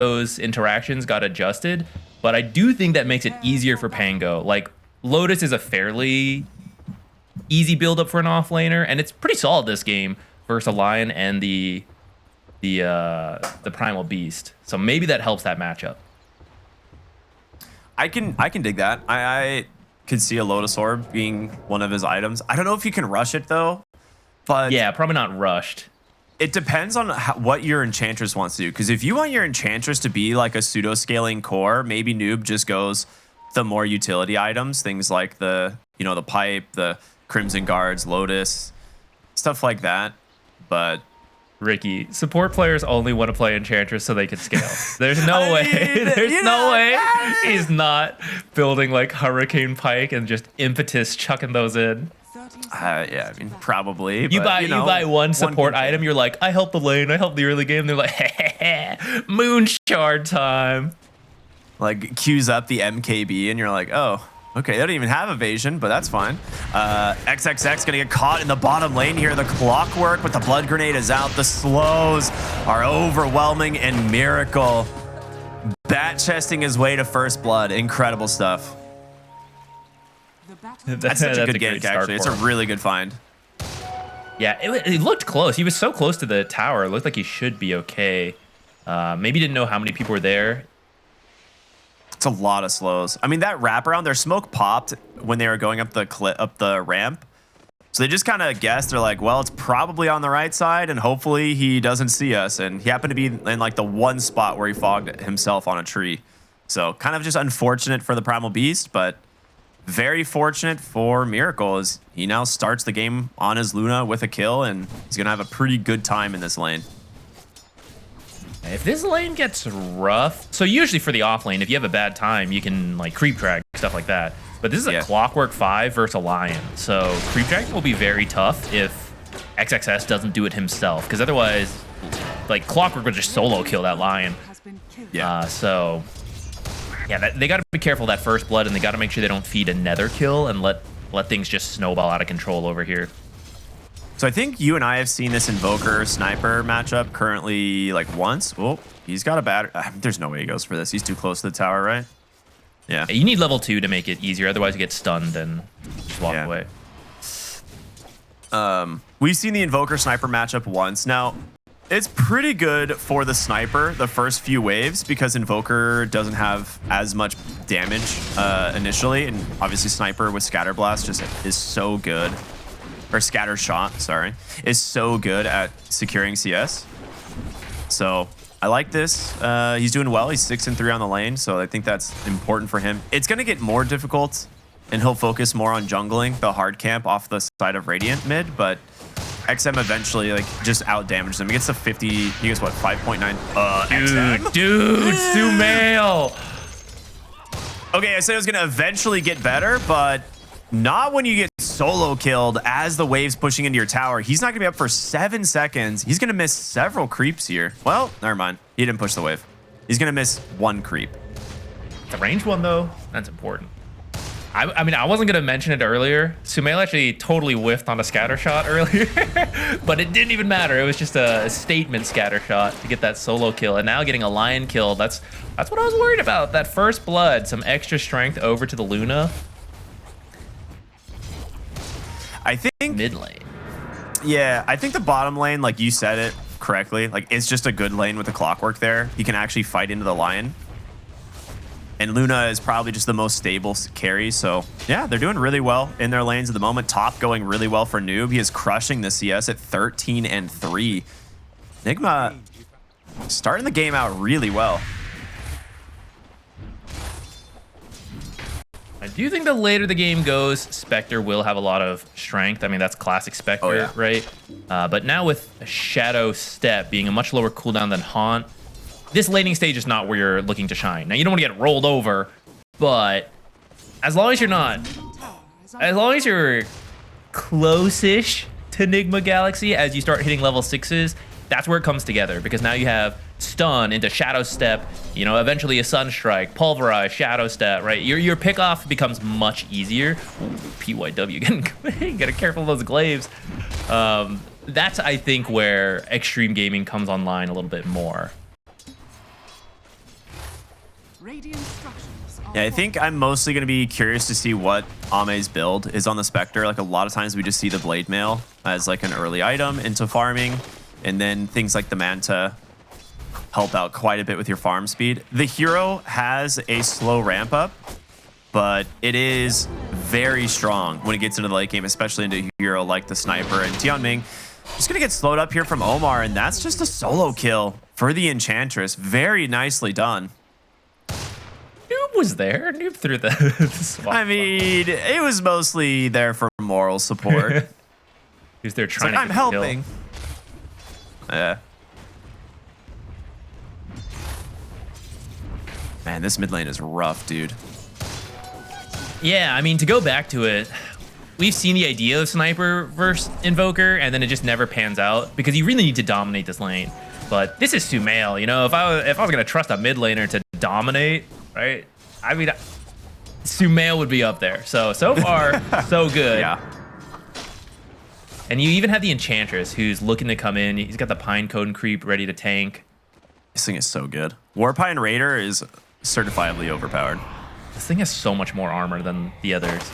those interactions got adjusted, but I do think that makes it easier for Pango. Like, Lotus is a fairly easy build up for an offlaner, and it's pretty solid this game versus a Lion and the Primal Beast. So maybe that helps that matchup. I can dig that. I could see a Lotus Orb being one of his items. I don't know if you can rush it though, but yeah, probably not rushed. It depends on what your Enchantress wants to do. Because if you want your Enchantress to be like a pseudo-scaling core, maybe Noob just goes the more utility items, things like the the pipe, the Crimson Guards, Lotus, stuff like that. But Ricky, support players only want to play Enchantress so they can scale. There's no way. There's no way he's not building like Hurricane Pike and just impetus chucking those in. Yeah, I mean, probably. You but, buy one support item, you're like, I help the lane, I help the early game. They're like, moon shard time. Like, queues up the MKB, and you're like, oh, okay, they don't even have evasion, but that's fine. XXX gonna get caught in the bottom lane here. The clockwork, but the blood grenade is out. The slows are overwhelming, and Miracle bat chesting his way to first blood. Incredible stuff. That's such a good gank, actually. It's a really good find. Yeah, it looked close. He was so close to the tower. It looked like he should be okay. Maybe didn't know how many people were there. It's a lot of slows. I mean, that wraparound, their smoke popped when they were going up the ramp. So they just kind of guessed. They're like, well, it's probably on the right side, and hopefully he doesn't see us. And he happened to be in like the one spot where he fogged himself on a tree. So kind of just unfortunate for the Primal Beast, but very fortunate for Miracle as he now starts the game on his Luna with a kill, and he's going to have a pretty good time in this lane. If this lane gets rough, so usually for the off lane, if you have a bad time, you can like creep drag, stuff like that. But this is a Clockwork 5 versus a Lion. So creep drag will be very tough if XXS doesn't do it himself, because otherwise, like, Clockwork would just solo kill that Lion. Yeah. So yeah, they got to be careful that first blood, and they got to make sure they don't feed a nether kill and let things just snowball out of control over here. So I think you and I have seen this Invoker Sniper matchup currently like once. Oh, he's got a bad. There's no way he goes for this. He's too close to the tower, right? Yeah. You need level 2 to make it easier. Otherwise, you get stunned and just walk away. We've seen the Invoker Sniper matchup once. Now, it's pretty good for the Sniper the first few waves because Invoker doesn't have as much damage initially. And obviously, Sniper with Scatter Blast just is so good. Or Scatter Shot, sorry, is so good at securing CS. So I like this. He's doing well. He's 6-3 on the lane, so I think that's important for him. It's going to get more difficult, and he'll focus more on jungling the hard camp off the side of Radiant mid, but XM eventually like just out damages him. He gets to 50. He gets what, 5.9? Dude, Sumail. Okay, I said it was going to eventually get better, but not when you get solo killed as the wave's pushing into your tower. He's not going to be up for 7 seconds. He's going to miss several creeps here. Well, never mind. He didn't push the wave. He's going to miss 1 creep. The range one, though, that's important. I mean, I wasn't going to mention it earlier. Sumail actually totally whiffed on a scatter shot earlier, but it didn't even matter. It was just a statement scatter shot to get that solo kill. And now getting a Lion kill, that's what I was worried about. That first blood, some extra strength over to the Luna. I think mid lane. Yeah, I think the bottom lane, like you said it correctly, like it's just a good lane with the Clockwork there. He can actually fight into the Lion. And Luna is probably just the most stable carry. So yeah, they're doing really well in their lanes at the moment. Top going really well for Noob. He is crushing the CS at 13-3. Nigma starting the game out really well. I do think the later the game goes, Spectre will have a lot of strength. I mean, that's classic Spectre, right? But now with a Shadow Step being a much lower cooldown than Haunt, this laning stage is not where you're looking to shine. Now, you don't want to get rolled over, but as long as you're close-ish to Nigma Galaxy as you start hitting level 6s, that's where it comes together, because now you have stun into Shadow Step, you know, eventually a Sunstrike, Pulverize, Shadow Step, right? Your pick-off becomes much easier. Ooh, PYW, you gotta careful of those glaives. That's, I think, where Xtreme Gaming comes online a little bit more. Yeah, I think I'm mostly going to be curious to see what Ame's build is on the Spectre. Like a lot of times we just see the Blade Mail as like an early item into farming, and then things like the Manta help out quite a bit with your farm speed. The hero has a slow ramp up, but it is very strong when it gets into the late game, especially into a hero like the Sniper. And Tianming just going to get slowed up here from Omar, and that's just a solo kill for the Enchantress. Very nicely done. Noob was there. Noob threw the swap. I mean, it was mostly there for moral support. He was there trying to I'm get the helping. kill. Yeah. Man, this mid lane is rough, dude. Yeah, I mean, to go back to it, we've seen the idea of Sniper versus Invoker, and then it just never pans out because you really need to dominate this lane. But this is Sumail, you know, if I was gonna trust a mid laner to dominate, right? I mean, Sumail would be up there. So far, so good. Yeah. And you even have the Enchantress who's looking to come in. He's got the Pine Cone and Creep ready to tank. This thing is so good. Warpine Raider is certifiably overpowered. This thing has so much more armor than the others.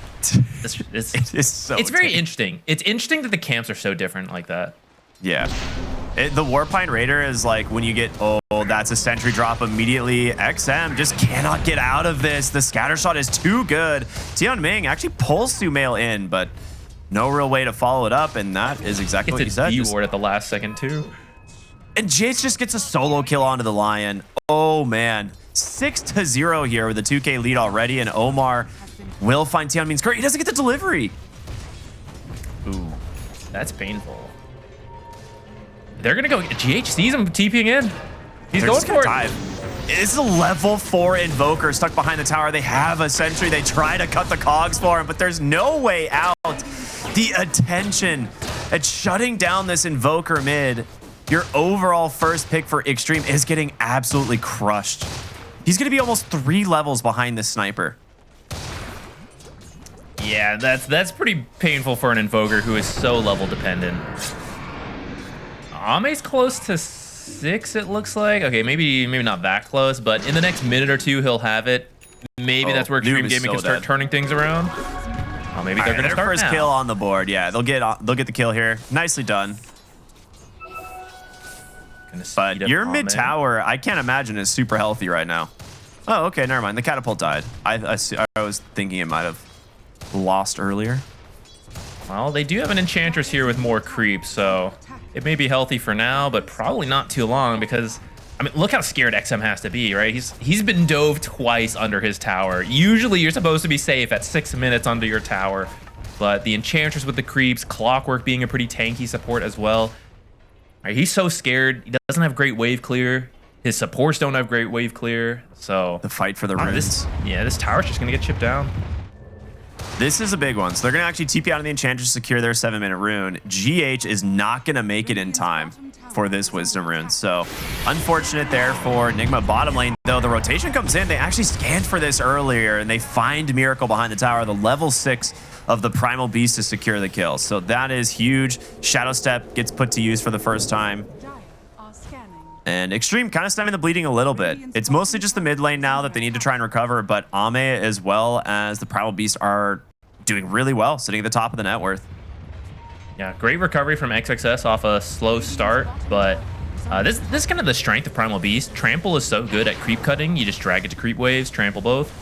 It's very interesting. It's interesting that the camps are so different like that. Yeah. The Warpine Raider is like when you get, oh, that's a sentry drop immediately. XM just cannot get out of this. The scatter shot is too good. Tianming actually pulls Sumail in, but no real way to follow it up, and that is exactly what you said. It's a D-ward at the last second, too. And Jace just gets a solo kill onto the Lion. Oh, man. 6-0 here with a 2K lead already, and Omar will find Tianming's skirt. He doesn't get the delivery. Ooh, that's painful. They're going to go. GH sees him TPing in. He's going for it. Dive. It's a level 4 Invoker stuck behind the tower. They have a sentry. They try to cut the cogs for him, but there's no way out. The attention at shutting down this Invoker mid. Your overall first pick for Xtreme is getting absolutely crushed. He's going to be almost 3 levels behind this Sniper. Yeah, that's pretty painful for an Invoker who is so level dependent. Ame's close to 6, it looks like. Okay, maybe not that close, but in the next minute or two, he'll have it. Maybe that's where Xtreme Gaming can start turning things around. Oh, maybe they're going to start first now. Kill on the board. Yeah, they'll get the kill here. Nicely done. But your mid tower, I can't imagine is super healthy right now. Oh, okay, never mind. The catapult died. I was thinking it might have lost earlier. Well, they do have an Enchantress here with more creep, so it may be healthy for now, but probably not too long because, I mean, look how scared XM has to be, right? He's been dove twice under his tower. Usually you're supposed to be safe at 6 minutes under your tower, but the Enchantress with the creeps, Clockwork being a pretty tanky support as well. Right, he's so scared. He doesn't have great wave clear. His supports don't have great wave clear, so the fight for the runes. This tower's just gonna get chipped down. This is a big one. So they're going to actually TP out of the Enchantress, secure their 7-minute rune. GH is not going to make it in time for this Wisdom rune. So unfortunate there for Nigma bottom lane. Though the rotation comes in, they actually scanned for this earlier, and they find Miracle behind the tower. The level 6 of the Primal Beast to secure the kill. So that is huge. Shadow Step gets put to use for the first time. And Xtreme kind of stemming the bleeding a little bit. It's mostly just the mid lane now that they need to try and recover, but Ame as well as the Primal Beast are doing really well, sitting at the top of the net worth. Yeah, great recovery from XXS off a slow start, but this is kind of the strength of Primal Beast. Trample is so good at creep cutting. You just drag it to creep waves, trample both,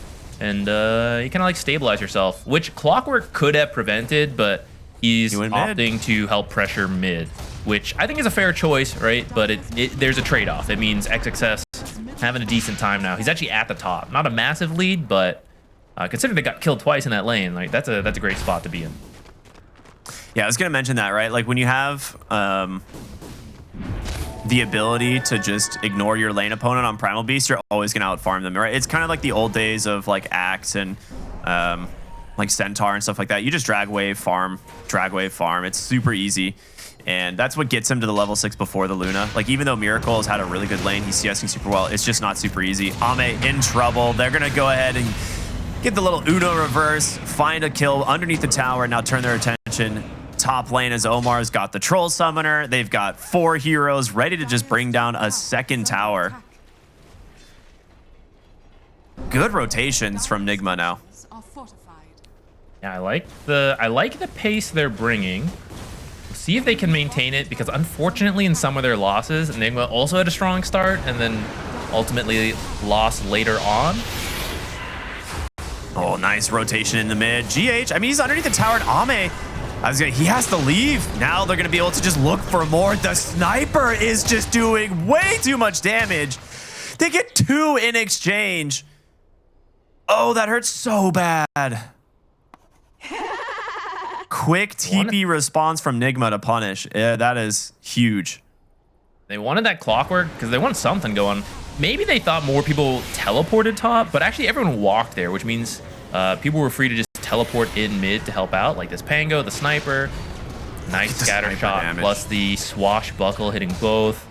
and you kind of like stabilize yourself, which Clockwork could have prevented, but he's opting to help pressure mid, which I think is a fair choice, right? But there's a trade-off. It means XXS having a decent time now. He's actually at the top. Not a massive lead, but considering they got killed twice in that lane, like that's a great spot to be in. Yeah, I was gonna mention that, right? Like when you have the ability to just ignore your lane opponent on Primal Beast, you're always gonna outfarm them, right? It's kind of like the old days of like Axe and like Centaur and stuff like that. You just drag wave farm. It's super easy. And that's what gets him to the level 6 before the Luna. Like, even though Miracle has had a really good lane, he's CSing super well, it's just not super easy. Ame in trouble. They're going to go ahead and get the little Uno reverse, find a kill underneath the tower, and now turn their attention top lane as Omar's got the Troll Summoner. They've got 4 heroes ready to just bring down a second tower. good rotations from Nigma now. Yeah, I like the pace they're bringing. See if they can maintain it, because unfortunately in some of their losses, Nigma also had a strong start and then ultimately lost later on. Oh, nice rotation in the mid. GH, I mean, he's underneath the tower, and Ame, he has to leave. Now they're going to be able to just look for more. The sniper is just doing way too much damage. They get 2 in exchange. Oh, that hurts so bad. Quick TP response from Nigma to punish. Yeah, that is huge. They wanted that clockwork because they wanted something going. Maybe they thought more people teleported top, but actually everyone walked there, which means people were free to just teleport in mid to help out, like this Pango, the sniper. Nice scatter shot, damage. Plus the swashbuckle hitting both.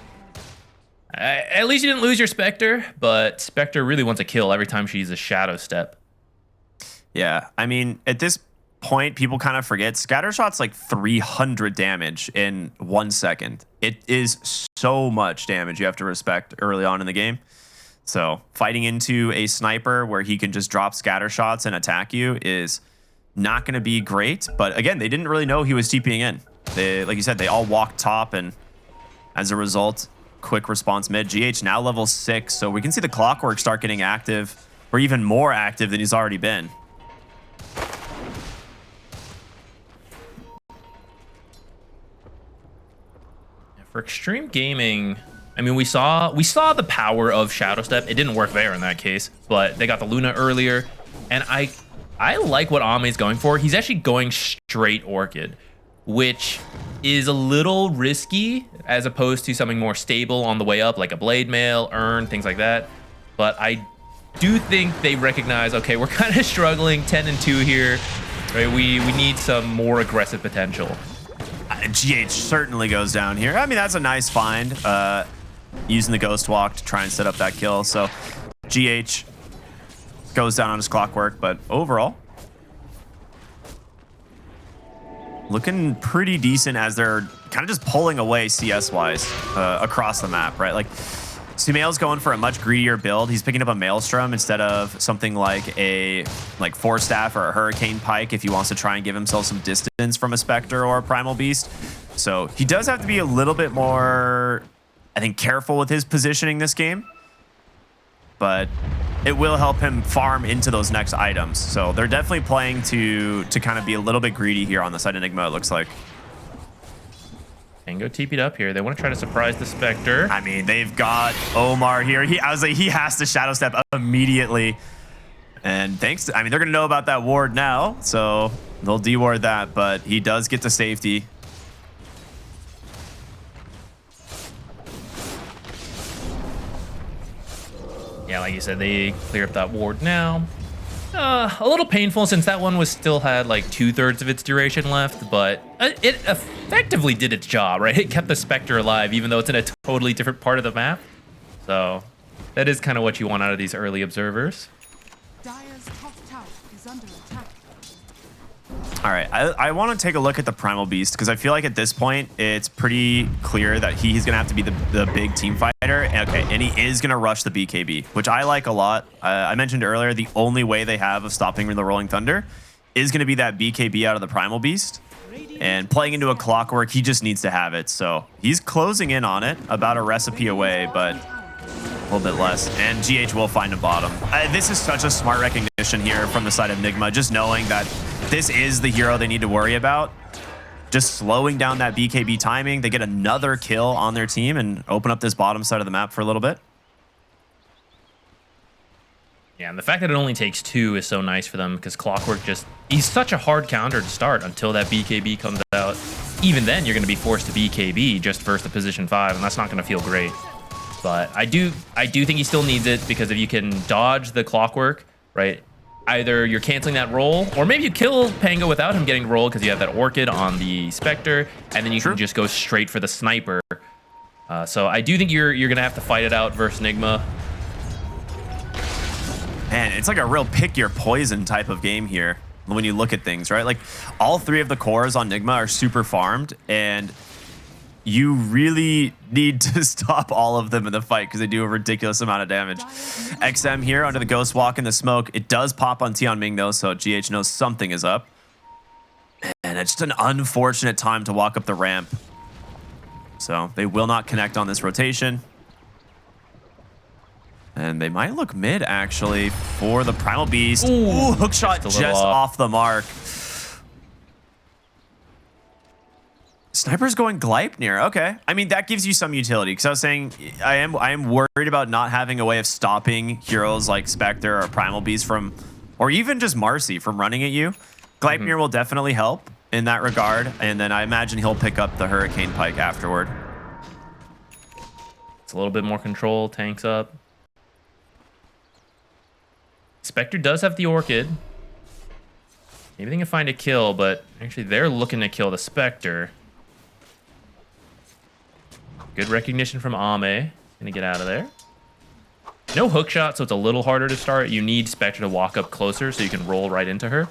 At least you didn't lose your Spectre, but Spectre really wants a kill every time she's a shadow step. Yeah, I mean, at this point, people kind of forget Scattershot's like 300 damage in 1 second. It is so much damage you have to respect early on in the game. So fighting into a sniper where he can just drop Scattershots and attack you is not going to be great. But again, they didn't really know he was TPing in. They, like you said, they all walked top, and as a result, quick response mid. GH now level 6, so we can see the clockwork start getting active, or even more active than he's already been. For Xtreme Gaming, I mean, we saw the power of Shadow Step. It didn't work there in that case, but they got the Luna earlier, and I like what Ame's going for. He's actually going straight Orchid, which is a little risky as opposed to something more stable on the way up, like a Blade Mail, Urn, things like that. But I do think they recognize, okay, we're kind of struggling 10 and 2 here, right? We need some more aggressive potential. GH certainly goes down here. I mean, that's a nice find, using the Ghost Walk to try and set up that kill. So GH goes down on his clockwork, but overall, looking pretty decent as they're kind of just pulling away CS-wise across the map, right? Like, Sumail's going for a much greedier build. He's picking up a Maelstrom instead of something like a Force Staff or a Hurricane Pike if he wants to try and give himself some distance from a Spectre or a Primal Beast. So he does have to be a little bit more, I think, careful with his positioning this game. But it will help him farm into those next items. So they're definitely playing to kind of be a little bit greedy here on the side of Nigma, it looks like. Tango TP'd up here. They want to try to surprise the Spectre. I mean, they've got Omar here. I was like, he has to Shadow Step immediately. And thanks to, I mean, they're going to know about that ward now, so they'll deward that, but he does get to safety. Yeah, like you said, they clear up that ward now. A little painful since that one still had like 2/3 of its duration left, but it effectively did its job, right? It kept the Spectre alive, even though it's in a totally different part of the map. So that is kind of what you want out of these early observers. Dire's top tower is under attack. All right, I want to take a look at the Primal Beast because I feel like at this point it's pretty clear that he's gonna have to be the big team fighter. Okay, and he is gonna rush the BKB, which I like a lot. I mentioned earlier the only way they have of stopping the Rolling Thunder is gonna be that BKB out of the Primal Beast, and playing into a Clockwork, he just needs to have it. So he's closing in on it, about a recipe away, but a little bit less. And GH will find a bottom. This is such a smart recognition here from the side of Nigma, just knowing that this is the hero they need to worry about. Just slowing down that BKB timing. They get another kill on their team and open up this bottom side of the map for a little bit. Yeah, and the fact that it only takes 2 is so nice for them because Clockwork he's such a hard counter to start until that BKB comes out. Even then, you're going to be forced to BKB just versus the position 5, and that's not going to feel great. But I do think he still needs it because if you can dodge the Clockwork, right, either you're canceling that roll, or maybe you kill Pango without him getting rolled because you have that Orchid on the Spectre, and then you can just go straight for the Sniper. So I do think you're going to have to fight it out versus Nigma. Man, it's like a real pick your poison type of game here when you look at things, right? Like all 3 of the cores on Nigma are super farmed, and you really need to stop all of them in the fight because they do a ridiculous amount of damage. XM here under the Ghost Walk in the smoke. It does pop on Tian Ming though, so GH knows something is up. And it's just an unfortunate time to walk up the ramp. So they will not connect on this rotation. And they might look mid, actually, for the Primal Beast. Ooh, hook shot just off the mark. Sniper's going Gleipnir. Okay. I mean, that gives you some utility. Because I was saying, I am worried about not having a way of stopping heroes like Spectre or Primal Beast from, or even just Marcy from running at you. Gleipnir will definitely help in that regard. And then I imagine he'll pick up the Hurricane Pike afterward. It's a little bit more control. Tanks up. Spectre does have the Orchid. Maybe they can find a kill, but actually they're looking to kill the Spectre. Good recognition from Ame. Gonna get out of there. No hook shot, so it's a little harder to start. You need Spectre to walk up closer so you can roll right into her.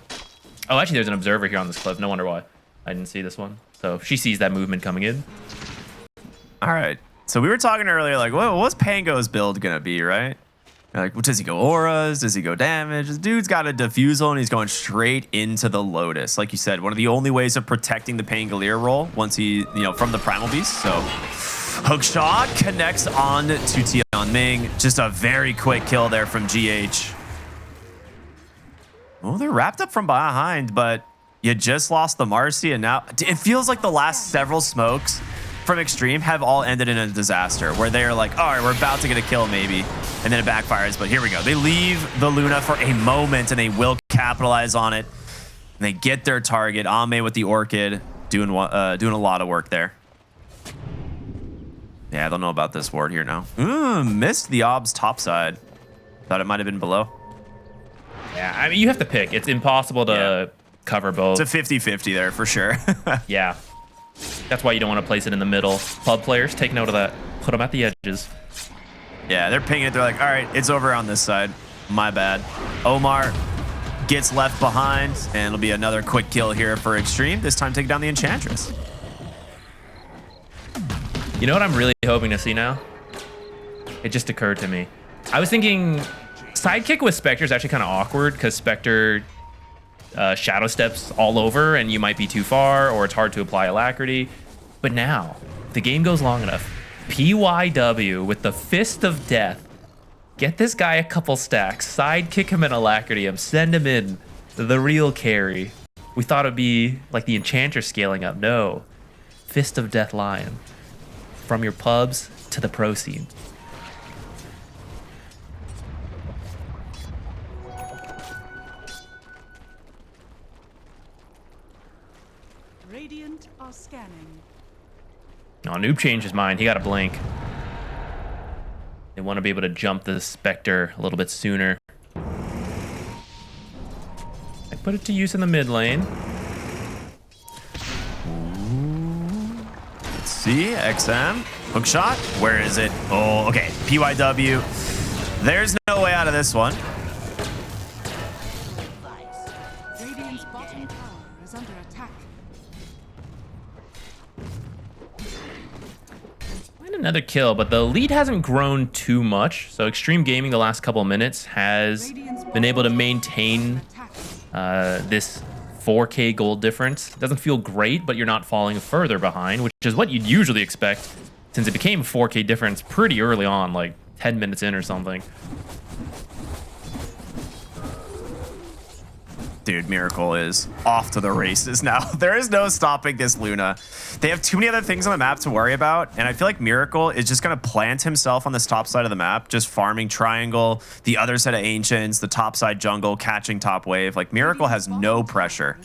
Oh, actually there's an observer here on this cliff. No wonder why I didn't see this one. So she sees that movement coming in. All right. So we were talking earlier, like, what's Pango's build gonna be, right? Like, does he go auras? Does he go damage? This dude's got a diffusal and he's going straight into the Lotus. Like you said, one of the only ways of protecting the Pangolier roll once he, from the Primal Beast. So hook shot connects on to Tian Ming. Just a very quick kill there from GH. Oh, they're wrapped up from behind, but you just lost the Marcy and now it feels like the last several smokes from Xtreme have all ended in a disaster where they're like, all right, we're about to get a kill maybe, and then it backfires, but here we go. They leave the Luna for a moment and they will capitalize on it. And they get their target. Ame with the Orchid doing a lot of work there. Yeah, I don't know about this ward here now. Missed the Ob's top side. Thought it might have been below. Yeah, I mean, you have to pick. It's impossible to cover both. It's a 50-50 there for sure. Yeah. That's why you don't want to place it in the middle. Pub players, take note of that. Put them at the edges. Yeah, they're pinging it. They're like, all right, it's over on this side. My bad. Omar gets left behind, and it'll be another quick kill here for Xtreme. This time taking down the Enchantress. You know what I'm really hoping to see now? It just occurred to me. I was thinking sidekick with Spectre is actually kind of awkward because Spectre shadow steps all over and you might be too far or it's hard to apply alacrity. But now, if the game goes long enough, PYW with the Fist of Death. Get this guy a couple stacks, sidekick him in alacrity, and send him in the real carry. We thought it'd be like the Enchantress scaling up. No. Fist of Death Lion. From your pubs to the pro scene. Radiant are scanning. Oh, Noob changed his mind. He got a blink. They want to be able to jump the Spectre a little bit sooner. I put it to use in the mid lane. Let's see, XM. Hook shot. Where is it? Oh, okay. PYW. There's no way out of this one. Radiant's bottom tower is under attack. Another kill, but the lead hasn't grown too much. So Xtreme Gaming the last couple of minutes has been able to maintain this 4K gold difference. It doesn't feel great, but you're not falling further behind, which is what you'd usually expect since it became a 4K difference pretty early on, like 10 minutes in or something. Dude, Miracle is off to the races now. There is no stopping this Luna. They have too many other things on the map to worry about, and I feel like Miracle is just going to plant himself on this top side of the map, just farming Triangle, the other set of Ancients, the top side jungle, catching top wave. Like, Miracle has no pressure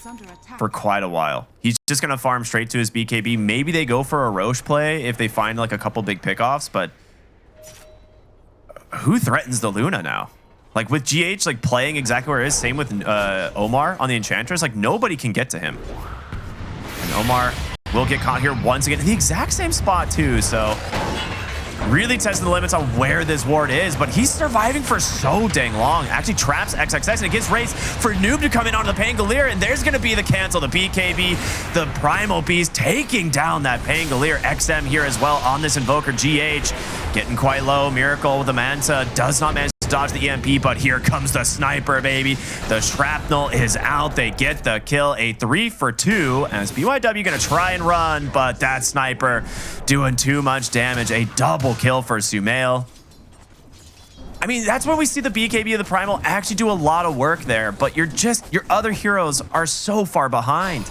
for quite a while. He's just going to farm straight to his BKB. Maybe they go for a Roche play if they find, like, a couple big pickoffs, but who threatens the Luna now? Like with GH, like playing exactly where it is, same with Omar on the Enchantress, like nobody can get to him. And Omar will get caught here once again in the exact same spot too, so really testing the limits on where this ward is, but he's surviving for so dang long. Actually traps XXX, and it gives race for Noob to come in onto the Pangolier, and there's going to be the cancel. The BKB, the Primal Beast, taking down that Pangolier. XM here as well on this Invoker. GH getting quite low. Miracle with the Manta does not manage to dodge the EMP, but here comes the sniper, baby. The shrapnel is out. They get the kill. A 3 for 2 as BYW going to try and run, but that sniper doing too much damage. A double kill for Sumail. I mean, that's when we see the BKB of the Primal actually do a lot of work there, but your other heroes are so far behind.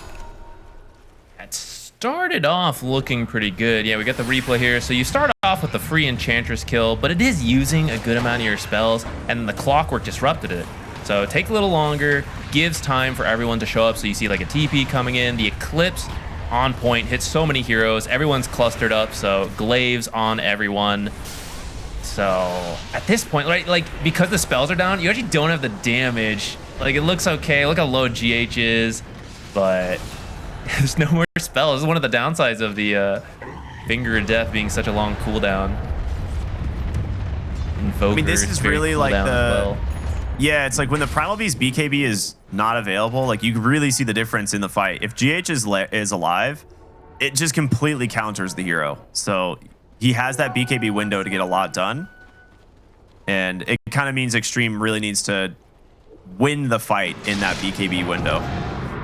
It started off looking pretty good. Yeah, we got the replay here. So you start off with the free Enchantress kill, but it is using a good amount of your spells, and the Clockwork disrupted it. So it takes a little longer, gives time for everyone to show up. So you see like a TP coming in, the Eclipse on point, hits so many heroes. Everyone's clustered up, so glaives on everyone. So at this point, right, like because the spells are down, you actually don't have the damage. Like it looks okay. Look how low GH is, but there's no more spells. This is one of the downsides of the Finger of Death being such a long cooldown. Invoker, I mean, this is really like the well. Yeah, it's like when the Primal Beast BKB is not available, like you really see the difference in the fight. If GH is alive, it just completely counters the hero. So he has that BKB window to get a lot done. And it kind of means Xtreme really needs to win the fight in that BKB window,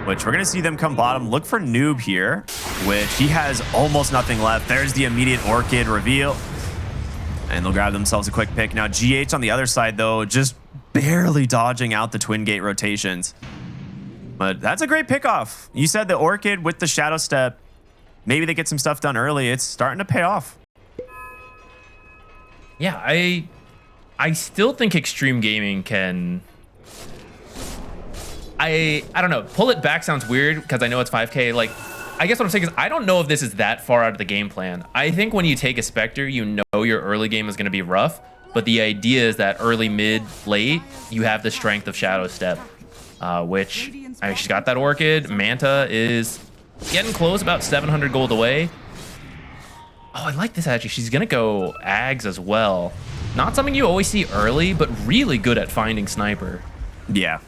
which we're going to see them come bottom. Look for Noob here, which he has almost nothing left. There's the immediate Orchid reveal. And they'll grab themselves a quick pick. Now GH on the other side, though, just barely dodging out the Twin Gate rotations. But that's a great pickoff. You said the Orchid with the Shadow Step, maybe they get some stuff done early. It's starting to pay off. Yeah, I still think Xtreme Gaming can... I don't know. Pull it back sounds weird because I know it's 5K. Like, I guess what I'm saying is I don't know if this is that far out of the game plan. I think when you take a Spectre, you know your early game is going to be rough. But the idea is that early, mid, late, you have the strength of Shadow Step, which I mean, she's got that Orchid. Manta is getting close, about 700 gold away. Oh, I like this actually. She's going to go Ags as well. Not something you always see early, but really good at finding Sniper. Yeah.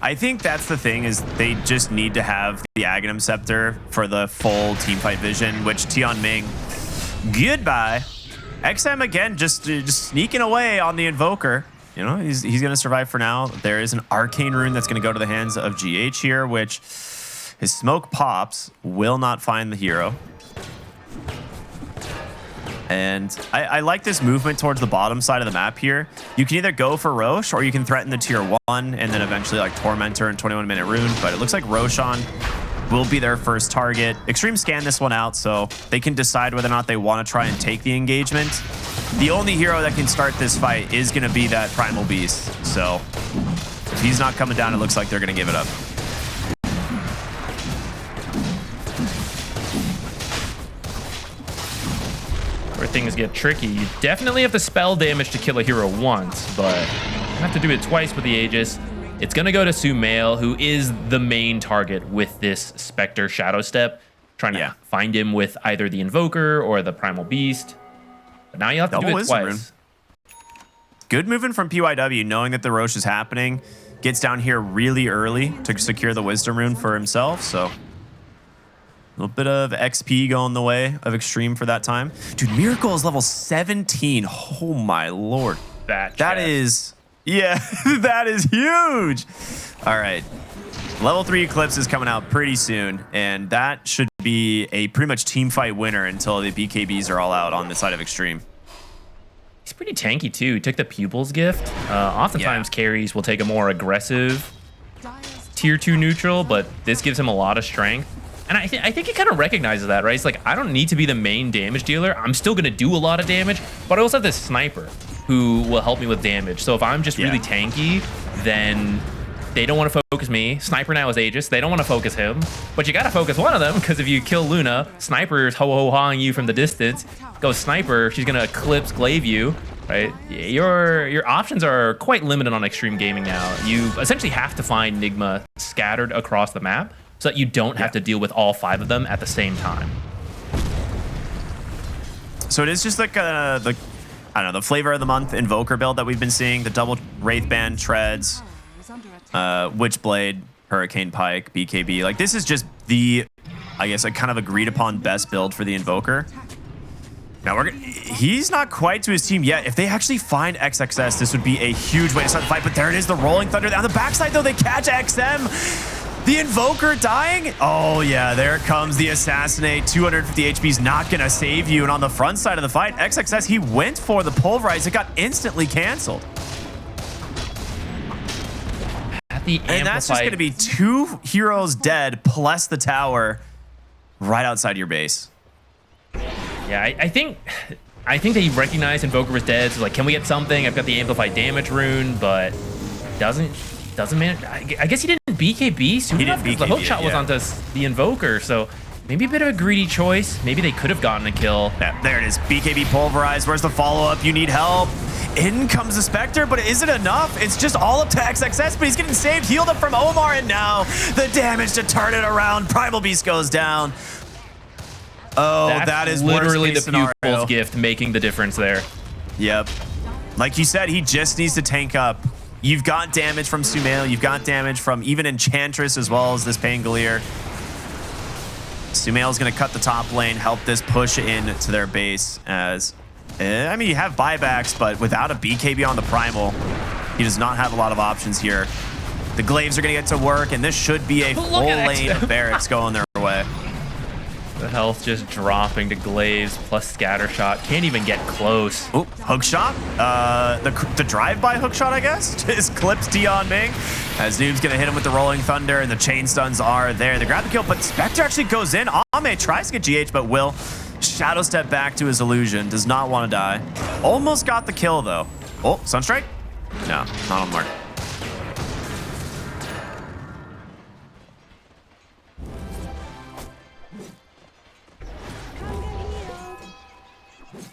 I think that's the thing is they just need to have the Aghanim Scepter for the full teamfight vision, which Tian Ming, goodbye. XM again, just sneaking away on the Invoker. You know, he's going to survive for now. There is an Arcane Rune that's going to go to the hands of GH here, which his smoke pops, will not find the hero. And I like this movement towards the bottom side of the map here. You can either go for Rosh or you can threaten the tier 1 and then eventually like Tormentor and 21-minute Rune. But it looks like Roshan will be their first target. Xtreme scanned this one out, so they can decide whether or not they want to try and take the engagement. The only hero that can start this fight is going to be that Primal Beast. So if he's not coming down, it looks like they're going to give it up. Where things get tricky, you definitely have the spell damage to kill a hero once, but you have to do it twice with the Aegis. It's going to go to Sumail, who is the main target with this Spectre Shadow Step, trying to find him with either the Invoker or the Primal Beast. But now you have to do it twice. Rune. Good movement from PYW, knowing that the Rosh is happening. Gets down here really early to secure the Wisdom Rune for himself, so... a little bit of XP going the way of Xtreme for that time. Dude, Miracle is level 17. Oh my lord. That is... yeah, that is huge. All right. Level 3 Eclipse is coming out pretty soon, and that should be a pretty much team fight winner until the BKBs are all out on the side of Xtreme. He's pretty tanky too. He took the Pupils gift. Oftentimes carries will take a more aggressive tier 2 neutral, but this gives him a lot of strength. And I think he kind of recognizes that, right? It's like, I don't need to be the main damage dealer. I'm still going to do a lot of damage, but I also have this Sniper who will help me with damage. So if I'm just really tanky, then they don't want to focus me. Sniper now is Aegis. They don't want to focus him, but you got to focus one of them because if you kill Luna, Sniper's ho-ho-hawing you from the distance. Go Sniper, she's going to Eclipse glaive you, right? Your options are quite limited on Xtreme Gaming now. You essentially have to find Nigma scattered across the map, so that you don't have to deal with all 5 of them at the same time. So it is just like the I don't know, the flavor of the month Invoker build that we've been seeing. The double Wraithband, Treads, Is under attack. Witchblade, Hurricane Pike, BKB. Like, this is just the, I guess, a kind of agreed upon best build for the Invoker. Now, he's not quite to his team yet. If they actually find XXS, this would be a huge way to start the fight. But there it is, the Rolling Thunder. On the backside, though, they catch XM. The Invoker dying. Oh, yeah, there it comes. The Assassinate. 250 HP is not going to save you. And on the front side of the fight, XXS, he went for the Pulverize. It got instantly canceled. And that's just going to be 2 heroes dead plus the tower right outside your base. Yeah, I think they recognized Invoker was dead. So like, can we get something? I've got the amplified damage rune, but doesn't manage. I guess he didn't BKB soon enough because the hook shot was onto the Invoker. So maybe a bit of a greedy choice. Maybe they could have gotten a kill. Yeah, there it is. BKB pulverized. Where's the follow-up? You need help. In comes the Spectre, but is it enough? It's just all up to XXS, but he's getting saved, healed up from Omar, and now the damage to turn it around. Primal Beast goes down. Oh, that is literally the scenario. pupil's gift making the difference there. Yep. Like you said, he just needs to tank up. You've got damage from Sumail. You've got damage from even Enchantress as well as this Pangolier. Sumail's going to cut the top lane, help this push in to their base as... I mean, you have buybacks, but without a BKB on the Primal, he does not have a lot of options here. The Glaives are going to get to work, and this should be a full lane of barracks going their way. The health just dropping to Glaives plus Scatter Shot. Can't even get close. Oh, hook shot. The drive-by hook shot, I guess, just clips Dion Ming. As Noob's going to hit him with the Rolling Thunder, and the chain stuns are there. They grab the kill, but Spectre actually goes in. Ame tries to get GH, but will shadow step back to his illusion. Does not want to die. Almost got the kill, though. Oh, Sunstrike? No, not on the mark.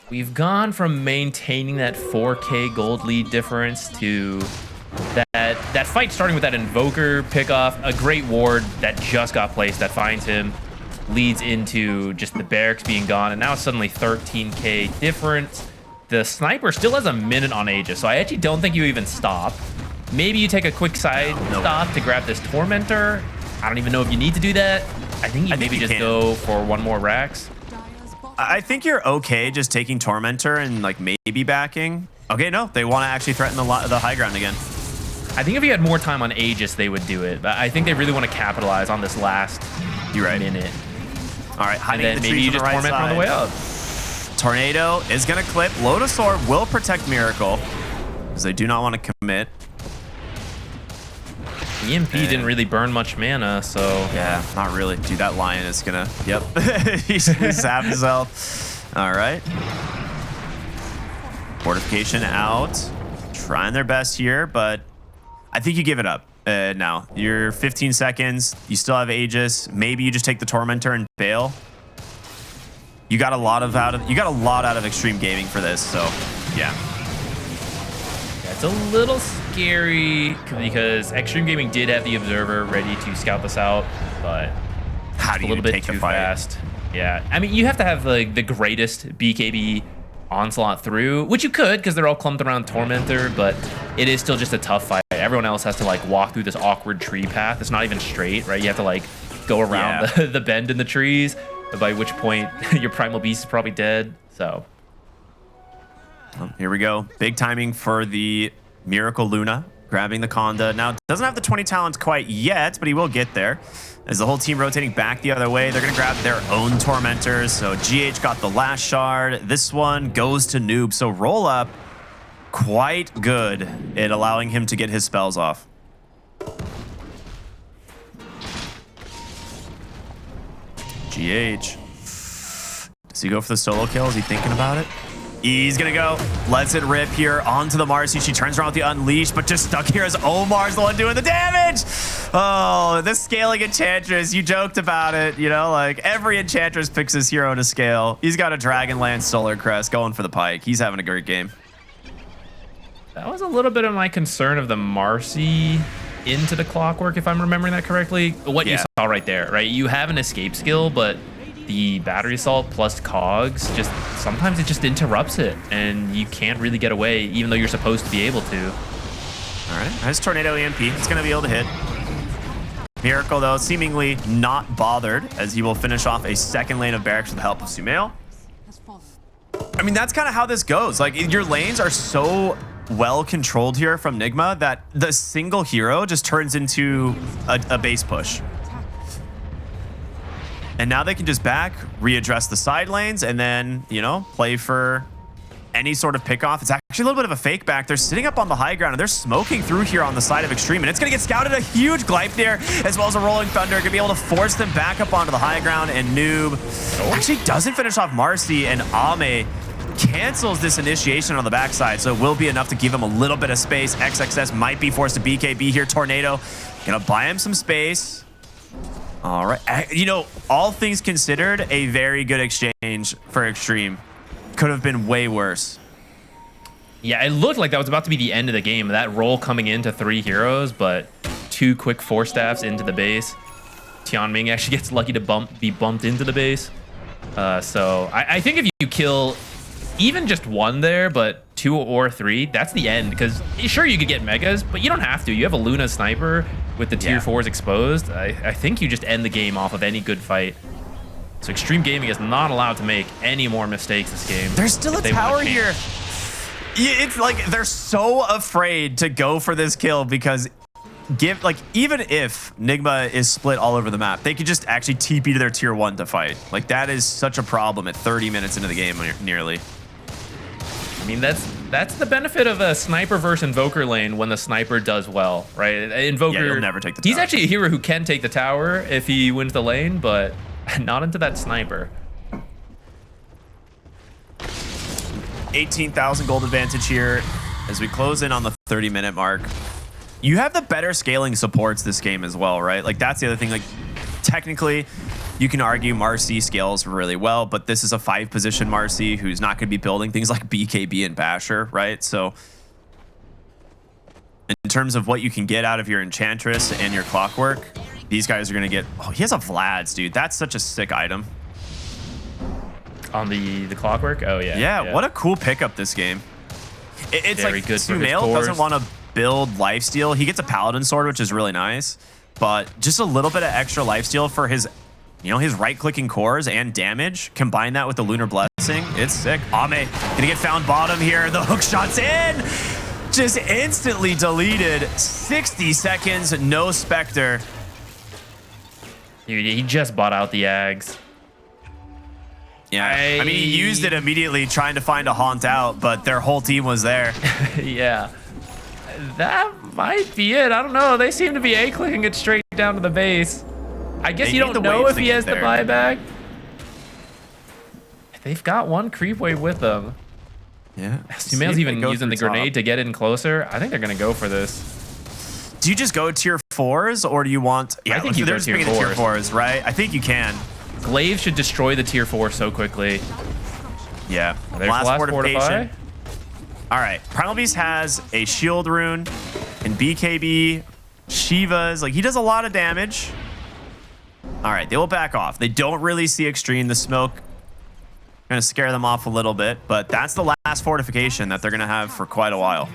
We've gone from maintaining that 4K gold lead difference to that fight starting with that Invoker pickoff, a great ward that just got placed that finds him, leads into just the barracks being gone, and now it's suddenly 13K difference. The Sniper still has a minute on Aegis, so I actually don't think you even stop. Maybe you take a quick side stop to grab this Tormentor. I don't even know if you need to do that. I think you maybe just go for one more Rax. I think you're okay just taking Tormentor and like maybe backing. Okay, no, they want to actually threaten the high ground again. I think if you had more time on Aegis, they would do it. But I think they really want to capitalize on this last minute. All right, hiding and then the maybe you just right Torment on the way up. Tornado is going to clip. Lotusaur will protect Miracle because they do not want to commit. The EMP didn't really burn much mana, so... Yeah, not really. Dude, that Lion is going to... Yep. He's zapped his health. All right. Fortification out. Trying their best here, but I think you give it up now. You're 15 seconds. You still have Aegis. Maybe you just take the Tormentor and bail. You got a lot out of Xtreme Gaming for this, so yeah. It's a little scary because Xtreme Gaming did have the Observer ready to scout this out, but how do you a little bit too fast. Yeah, I mean, you have to have like the greatest BKB onslaught through, which you could because they're all clumped around Tormentor, but it is still just a tough fight. Everyone else has to like walk through this awkward tree path. It's not even straight, right? You have to like go around the bend in the trees, by which point your Primal Beast is probably dead. So here we go. Big timing for the Miracle Luna. Grabbing the Conda. Now, doesn't have the 20 talents quite yet, but he will get there. As the whole team rotating back the other way, they're going to grab their own Tormentors. So GH got the last shard. This one goes to Noob. So roll up quite good at allowing him to get his spells off. GH. Does he go for the solo kill? Is he thinking about it? He's gonna go. Lets it rip here onto the Marcy. She turns around with the Unleash, but just stuck here as Omar's the one doing the damage. Oh, this scaling Enchantress. You joked about it. You know, like every Enchantress picks his hero to scale. He's got a Dragonlance Solar Crest going for the Pike. He's having a great game. that was a little bit of my concern of the Marcy into the Clockwork, if I'm remembering that correctly. What you saw right there, right? You have an escape skill, but the battery assault plus cogs, just sometimes it just interrupts it, and you can't really get away, even though you're supposed to be able to. All right, nice tornado EMP. It's going to be able to hit. Miracle, though, seemingly not bothered, as he will finish off a second lane of barracks with the help of Sumail. Has fallen. I mean, that's kind of how this goes. Like, your lanes are so well controlled here from Nigma that the single hero just turns into a base push. And now they can just back, readdress the side lanes, and then, you know, play for any sort of pick off. It's actually a little bit of a fake back. They're sitting up on the high ground, and they're smoking through here on the side of Xtreme, and it's going to get scouted. A huge Gleipnir, as well as a Rolling Thunder, going to be able to force them back up onto the high ground, and Noob actually doesn't finish off Marcy, and Ame cancels this initiation on the backside, so it will be enough to give him a little bit of space. XXS might be forced to BKB here. Tornado going to buy him some space. All right. You know, all things considered, a very good exchange for Xtreme. Could have been way worse. Yeah, it looked like that was about to be the end of the game. That roll coming into 3 heroes, but 2 quick 4-staffs into the base. Tianming actually gets lucky to be bumped into the base. So I think if you kill even just 1 there, but 2 or 3, that's the end. Because sure, you could get megas, but you don't have to. You have a Luna sniper with the tier 4s exposed. I think you just end the game off of any good fight. So Xtreme Gaming is not allowed to make any more mistakes this game. There's still a tower here. It's like they're so afraid to go for this kill because even if Nigma is split all over the map, they could just actually TP to their tier 1 to fight. Like, that is such a problem at 30 minutes into the game nearly. I mean, that's the benefit of a sniper versus invoker lane when the sniper does well, right? Invoker, yeah, he'll never take the tower. He's actually a hero who can take the tower if he wins the lane, but not into that sniper. 18,000 gold advantage here as we close in on the 30-minute mark. You have the better scaling supports this game as well, right? Like, that's the other thing. Like, technically, you can argue Marcy scales really well, but this is a 5-position Marcy who's not going to be building things like BKB and Basher, right? So in terms of what you can get out of your Enchantress and your Clockwork, these guys are going to get... Oh, he has a Vlad's, dude. That's such a sick item. On the Clockwork? Oh, yeah. Yeah, what a cool pickup this game. It's very like good for Sumail doesn't want to build lifesteal. He gets a Paladin Sword, which is really nice, but just a little bit of extra lifesteal for his, you know, his right-clicking cores and damage. Combine that with the Lunar Blessing. It's sick. Ame gonna get found bottom here. The hook shot's in. Just instantly deleted. 60 seconds, no Spectre. Dude, he just bought out the Ags. Yeah, I mean, he used it immediately trying to find a haunt out, but their whole team was there. Yeah. That might be it. I don't know. They seem to be A-clicking it straight down to the base. I guess you don't know if he has the buyback. They've got 1 creep wave with them. Yeah. Sumail's even using the grenade to get in closer. I think they're going to go for this. Do you just go tier 4s or do you want... Yeah, I think you go tier 4s, right? I think you can. Glaive should destroy the tier 4 so quickly. Yeah. There's last fortification. All right. Primal Beast has a shield rune and BKB. Shiva's, like, he does a lot of damage. All right. They will back off. They don't really see Xtreme. The smoke going to scare them off a little bit, but that's the last fortification that they're going to have for quite a while.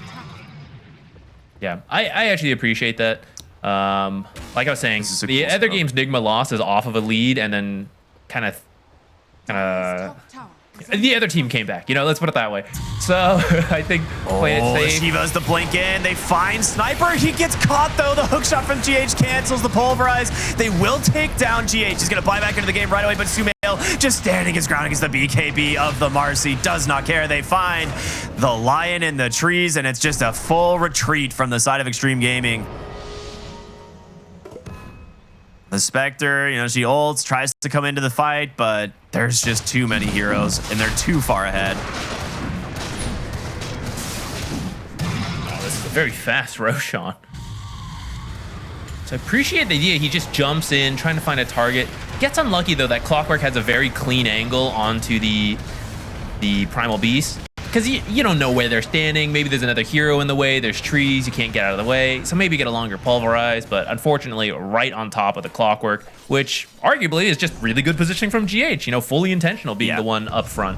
Yeah. I actually appreciate that. Like I was saying, the cool other game's Nigma lost is off of a lead and then kind of the other team came back, you know, let's put it that way. So I think play it safe. Shiva's the blink in. They find Sniper. He gets caught though. The hook shot from GH cancels the pulverize. They will take down GH. He's going to buy back into the game right away, but Sumail just standing his ground against the BKB of the Marcy. Does not care. They find the lion in the trees, and it's just a full retreat from the side of Xtreme Gaming. The Spectre, you know, she ults, tries to come into the fight, but there's just too many heroes, and they're too far ahead. Oh, this is a very fast Roshan. So I appreciate the idea. He just jumps in, trying to find a target. Gets unlucky, though, that Clockwork has a very clean angle onto the Primal Beast. because you don't know where they're standing. Maybe there's another hero in the way. There's trees. You can't get out of the way. So maybe get a longer pulverize. But unfortunately, right on top of the clockwork, which arguably is just really good positioning from GH. You know, fully intentional being the one up front.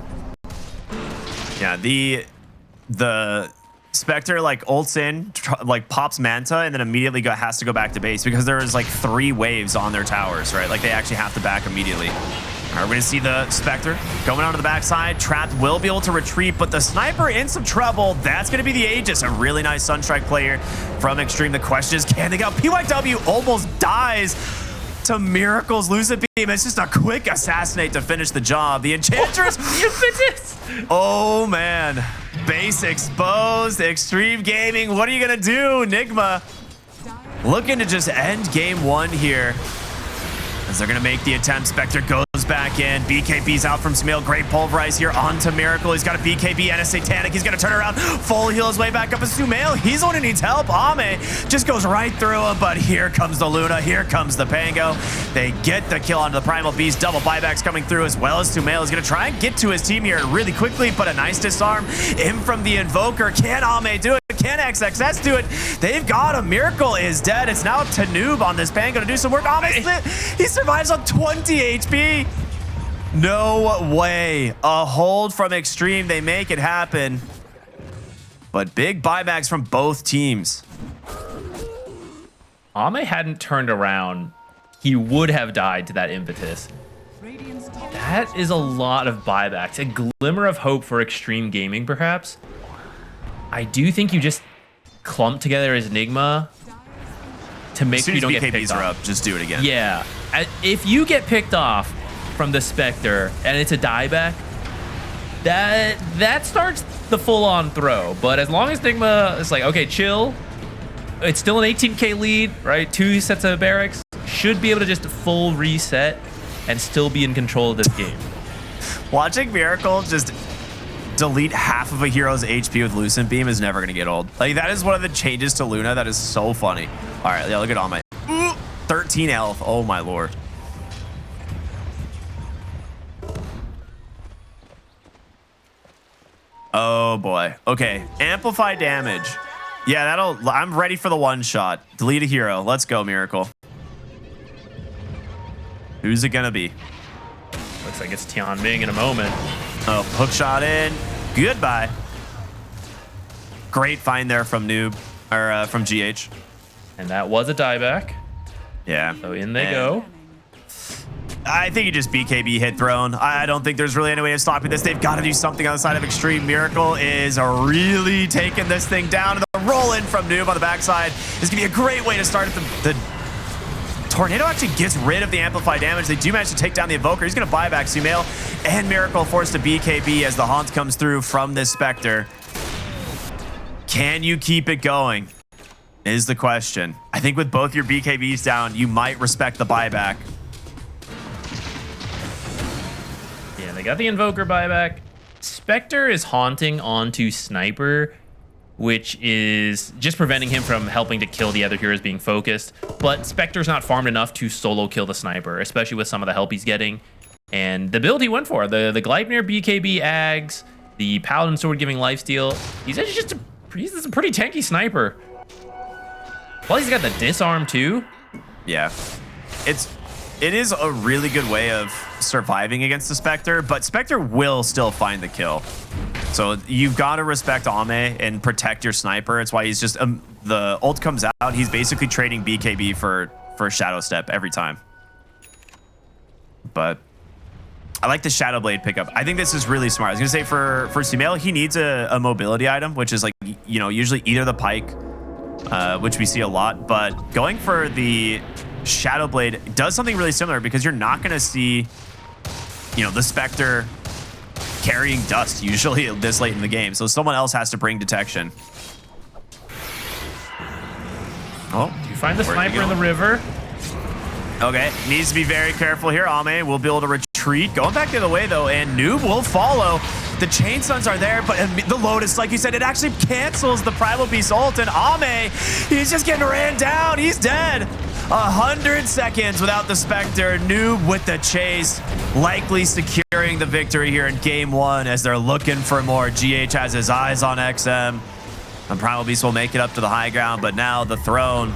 Yeah, the Spectre like ults in, like pops Manta, and then immediately has to go back to base because there is like 3 waves on their towers, right? Like they actually have to back immediately. All right, we're gonna see the Spectre going onto the backside. Trapped will be able to retreat, but the Sniper in some trouble. That's gonna be the Aegis. A really nice Sunstrike player from Xtreme. The question is, can they go? PYW almost dies to Miracle's Lucid Beam. It's just a quick assassinate to finish the job. The Enchantress. Oh man. Base exposed. Xtreme Gaming. What are you gonna do? Nigma looking to just end game 1 here. As they're gonna make the attempt. Spectre goes back in. BKB's out from Sumail. Great pulverize here onto Miracle. He's got a BKB and a Satanic. He's gonna turn around, full heal his way back up. And Sumail, he's the one who needs help. Ame just goes right through him, but here comes the Luna. Here comes the Pango. They get the kill onto the Primal Beast. Double buybacks coming through, as well as Sumail is gonna try and get to his team here really quickly, but a nice disarm in from the Invoker. Can Ame do it? Can XXS do it? They've got him. Miracle is dead. It's now to Noob on this Pango to do some work. Ame, he survives on 20 HP. No way. A hold from Xtreme. They make it happen. But big buybacks from both teams. Ame hadn't turned around, he would have died to that impetus. That is a lot of buybacks. A glimmer of hope for Xtreme Gaming, perhaps. I do think you just clump together as Nigma to make sure you don't get picked off. Just do it again. Yeah. If you get picked off from the Spectre and it's a dieback, that starts the full-on throw. But as long as Nigma is like, okay, chill, it's still an 18k lead, right? 2 sets of barracks, should be able to just full reset and still be in control of this game. Watching Miracle just delete half of a hero's HP with Lucent Beam is never going to get old. Like, that is one of the changes to Luna that is so funny. All right, yeah, look at Ame. 13 health. Oh, my lord. Oh, boy. Okay, amplify damage. Yeah, I'm ready for the one shot. Delete a hero. Let's go, Miracle. Who's it going to be? Looks like it's Tian Ming in a moment. Oh, hook shot in. Goodbye. Great find there from Noob, or from GH. And that was a dieback. Yeah. So in they go. I think he just BKB hit thrown. I don't think there's really any way of stopping this. They've got to do something on the side of Xtreme. Miracle is really taking this thing down. The roll in from Noob on the backside is going to be a great way to start the Tornado actually gets rid of the amplify damage. They do manage to take down the Invoker. He's going to buy back Sumail, and Miracle forced to BKB as the Haunt comes through from this Spectre. Can you keep it going is the question. I think with both your BKBs down, you might respect the buyback. Yeah, they got the Invoker buyback. Spectre is haunting onto Sniper, which is just preventing him from helping to kill the other heroes being focused. But Spectre's not farmed enough to solo kill the Sniper, especially with some of the help he's getting. And the build he went for, the Gleipnir BKB Ags, the Paladin Sword giving lifesteal, he's just he's a pretty tanky Sniper. Well, he's got the disarm too. Yeah, it is a really good way of surviving against the Spectre, but Spectre will still find the kill. So you've got to respect Ame and protect your Sniper. It's why he's just the ult comes out. He's basically trading BKB for Shadow Step every time. But I like the Shadow Blade pickup. I think this is really smart. I was gonna say for Sumail, he needs a mobility item, which is like, you know, usually either the Pike, which we see a lot, but going for the Shadow Blade does something really similar because you're not gonna see, you know, the Spectre carrying dust usually this late in the game, so someone else has to bring detection. Oh, do you find the Sniper in the river? Okay, needs to be very careful here. Ame will be able to retreat. Going back the other way though, and Noob will follow. The Chain Suns are there, but the Lotus, like you said, it actually cancels the Primal Beast ult, and Ame, he's just getting ran down. He's dead. 100 seconds without the Spectre. Noob with the chase, likely securing the victory here in game 1 as they're looking for more. GH has his eyes on XM. And Primal Beast will make it up to the high ground, but now the throne.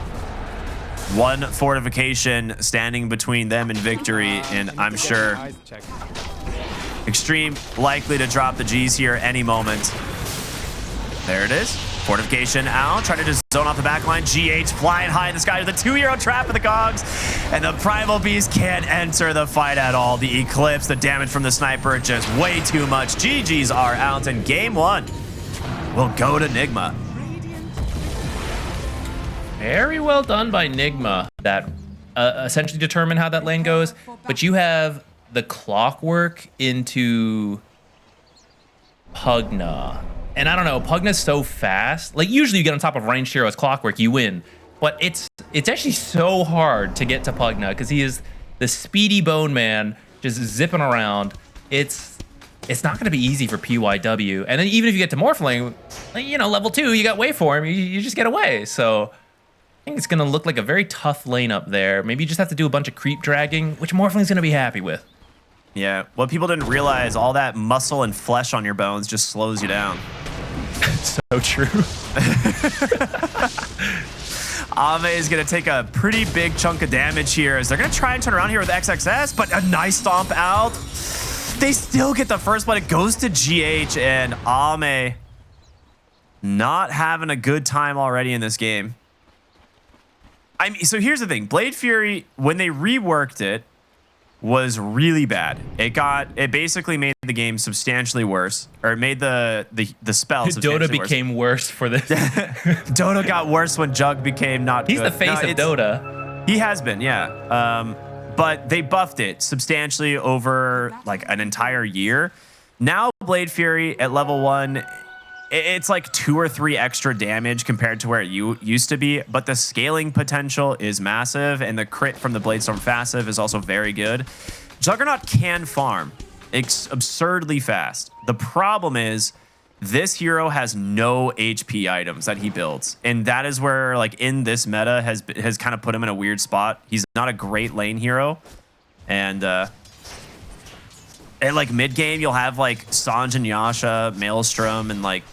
One fortification standing between them and victory, and I'm sure Xtreme likely to drop the G's here any moment. There it is. Fortification out, trying to just zone off the back line. GH flying high in the sky with a 2-hero trap of the cogs, and the Primal Beast can't enter the fight at all. The Eclipse, the damage from the sniper, just way too much. GGs are out, and game 1 will go to Nigma. Very well done by Nigma. That essentially determined how that lane goes. But you have the clockwork into Pugna. And I don't know, Pugna's so fast. Like usually you get on top of ranged heroes clockwork, you win. But it's actually so hard to get to Pugna because he is the speedy bone man just zipping around. It's not going to be easy for PYW. And then even if you get to Morphling, you know, level 2, you got Waveform, you just get away. So I think it's going to look like a very tough lane up there. Maybe you just have to do a bunch of creep dragging, which Morphling's going to be happy with. Yeah, what people didn't realize, all that muscle and flesh on your bones just slows you down. So true. Ame is going to take a pretty big chunk of damage here as they're going to try and turn around here with XXS, but a nice stomp out. They still get the first blood. It goes to GH, and Ame not having a good time already in this game. I mean, so here's the thing. Blade Fury, when they reworked it, was really bad. It basically made the game substantially worse, or it made the spell substantially Dota became worse for this. Dota got worse when Jug became not good. He's the face of Dota. He has been, yeah. But they buffed it substantially over like an entire year. Now Blade Fury at level 1, it's like 2 or 3 extra damage compared to where it used to be, but the scaling potential is massive, and the crit from the Bladestorm passive is also very good. Juggernaut can farm. It's absurdly fast. The problem is this hero has no HP items that he builds, and that is where, like, in this meta has kind of put him in a weird spot. He's not a great lane hero, and at like mid game you'll have like Sanj and Yasha, Maelstrom, and like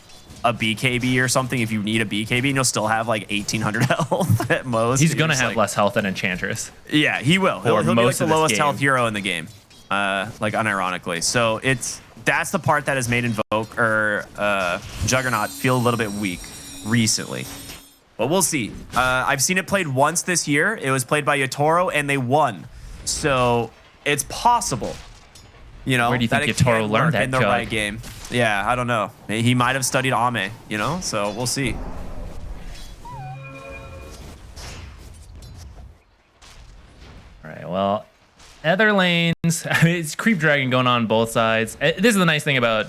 a BKB or something if you need a BKB, and you'll still have like 1800 health at most. He's gonna have less health than Enchantress. Yeah, he will. He'll be like the lowest health hero in the game, like unironically. So that's the part that has made Invoke or Juggernaut feel a little bit weak recently. But we'll see. I've seen it played once this year. It was played by Yatoro, and they won. So it's possible. You know, where do you think Yatoro learned that in the right game? Yeah, I don't know. He might have studied Ame, you know, so we'll see. All right, well, other lanes, it's creep dragging going on both sides. This is the nice thing about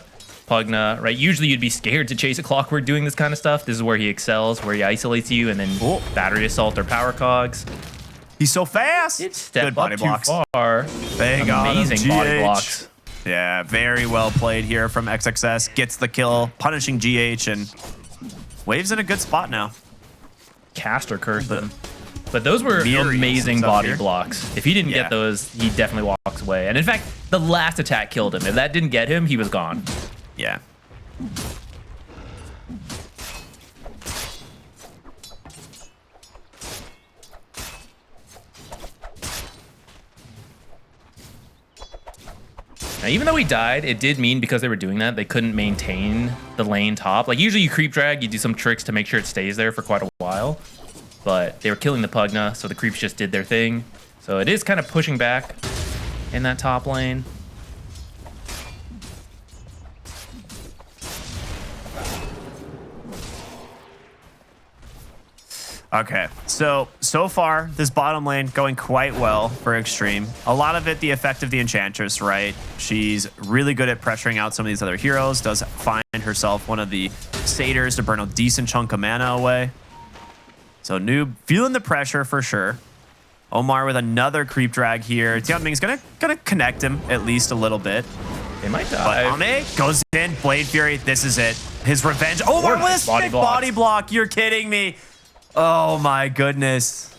Pugna, right? Usually you'd be scared to chase a clockwork doing this kind of stuff. This is where he excels, where he isolates you, and then battery assault or power cogs. He's so fast. It's step up too far. They got amazing body blocks. Yeah, very well played here from XXS. Gets the kill, punishing GH, and Wave's in a good spot now. Caster cursed them. But those were amazing body blocks. If he didn't get those, he definitely walks away. And in fact, the last attack killed him. If that didn't get him, he was gone. Yeah. Now, even though he died, it did mean because they were doing that, they couldn't maintain the lane top. Like, usually you creep drag, you do some tricks to make sure it stays there for quite a while. But they were killing the Pugna, so the creeps just did their thing. So it is kind of pushing back in that top lane. Okay, so far, this bottom lane going quite well for Xtreme. A lot of it, the effect of the Enchantress, right? She's really good at pressuring out some of these other heroes, does find herself one of the satyrs to burn a decent chunk of mana away. So Noob feeling the pressure for sure. Omar with another creep drag here. Tianming's gonna connect him at least a little bit. They might die. But Ame goes in, Blade Fury, this is it. His revenge. Omar with a sick body block, you're kidding me. Oh my goodness.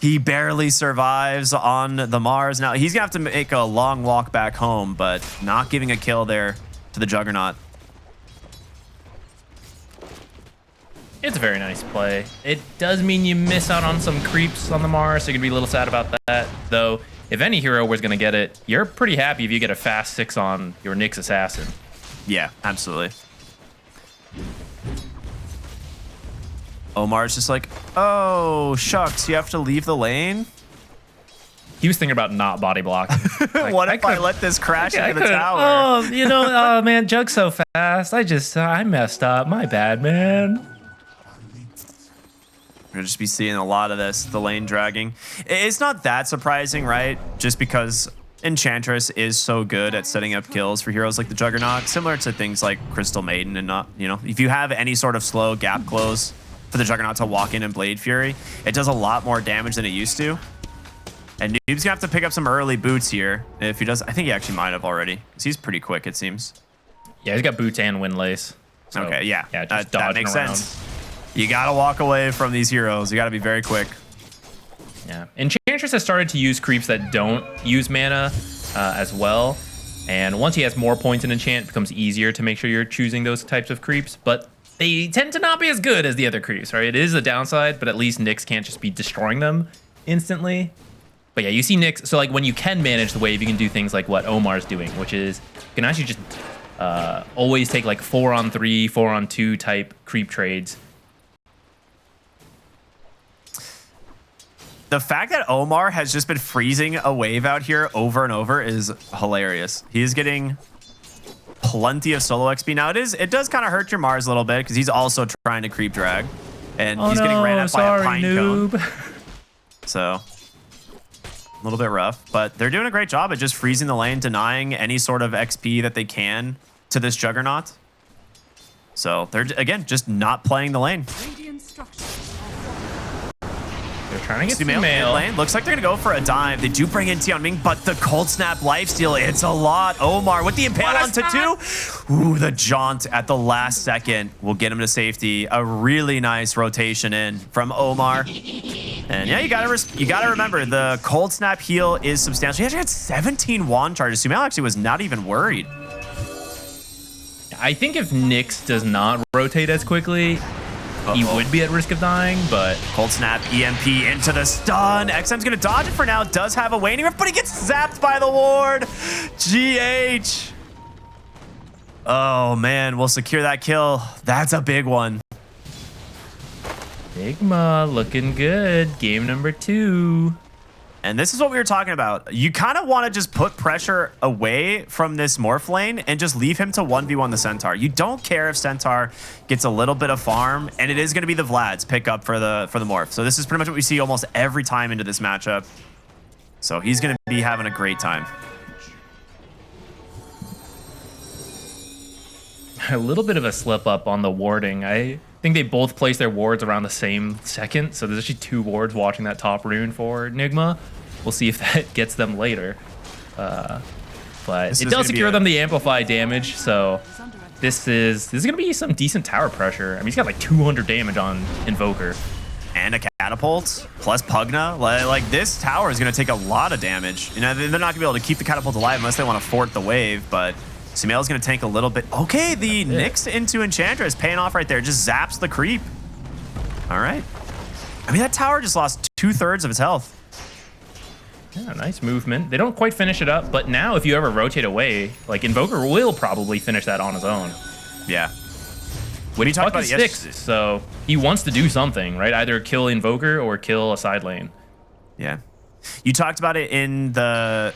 He barely survives on the Mars. Now, he's going to have to make a long walk back home, but not giving a kill there to the Juggernaut. It's a very nice play. It does mean you miss out on some creeps on the Mars, so you're going to be a little sad about that. Though, if any hero was going to get it, you're pretty happy if you get a fast 6 on your Nyx Assassin. Yeah, absolutely. Omar's just like, oh, shucks, you have to leave the lane? He was thinking about not body blocking. Like, What if I let this crash into the tower? Oh, oh man, Jug's so fast. I messed up. My bad, man. We're gonna just be seeing a lot of this, the lane dragging. It's not that surprising, right? Just because Enchantress is so good at setting up kills for heroes like the Juggernaut, similar to things like Crystal Maiden and not, if you have any sort of slow gap close for the Juggernaut to walk in and Blade Fury, it does a lot more damage than it used to. And Noob's gonna have to pick up some early boots here. If he does, I think he actually might have already, because he's pretty quick, it seems. Yeah, he's got boots and windlace. So, okay, yeah, just that makes around. sense. You gotta walk away from these heroes. You gotta be very quick. Yeah, Enchantress has started to use creeps that don't use mana as well. And once he has more points in enchant, it becomes easier to make sure you're choosing those types of creeps. But they tend to not be as good as the other creeps, right? It is a downside, but at least Nyx can't just be destroying them instantly. But yeah, you see Nyx, so like when you can manage the wave, you can do things like what Omar's doing, which is you can actually just always take like 4-on-3, 4-on-2 type creep trades. The fact that Omar has just been freezing a wave out here over and over is hilarious. He is getting plenty of solo XP. Now it does kind of hurt your Mars a little bit because he's also trying to creep drag. And he's getting ran at by a pine cone. So a little bit rough, but they're doing a great job at just freezing the lane, denying any sort of XP that they can to this Juggernaut. So they're, again, just not playing the lane. Radiant structures. They're trying to get Sumail Sumail. lane. Looks like they're going to go for a dive. They do bring in Tianming, but the Cold Snap lifesteal, it's a lot. Omar with the Impale onto 2. Ooh, the jaunt at the last second will get him to safety. A really nice rotation in from Omar. And yeah, you gotta remember, the Cold Snap heal is substantial. He actually had 17 wand charges. Sumail actually was not even worried. I think if Nyx does not rotate as quickly, he would be at risk of dying, but Cold Snap, EMP into the stun. XM's gonna dodge it for now. Does have a waning rift, but he gets zapped by the ward. GH. Oh man, we'll secure that kill. That's a big one. Nigma looking good. Game number 2. And this is what we were talking about. You kind of want to just put pressure away from this Morph lane and just leave him to 1v1 the Centaur. You don't care if Centaur gets a little bit of farm, and it is going to be the Vlad's pick up for the Morph. So this is pretty much what we see almost every time into this matchup. So he's going to be having a great time. A little bit of a slip up on the warding. I think they both placed their wards around the same second, so there's actually 2 wards watching that top rune for Nigma. We'll see if that gets them later. But it does secure them the amplify damage, so this is gonna be some decent tower pressure. I mean, he's got like 200 damage on Invoker. And a catapult plus Pugna. Like this tower is gonna take a lot of damage. You know, they're not gonna be able to keep the catapult alive unless they want to fort the wave, but Sumail's going to tank a little bit. Okay, the Nyx into Enchantress paying off right there. Just zaps the creep. All right. I mean, that tower just lost 2/3 of its health. Yeah, nice movement. They don't quite finish it up, but now if you ever rotate away, like Invoker will probably finish that on his own. Yeah. When he talked about it 6, so he wants to do something, right? Either kill Invoker or kill a side lane. Yeah. You talked about it in the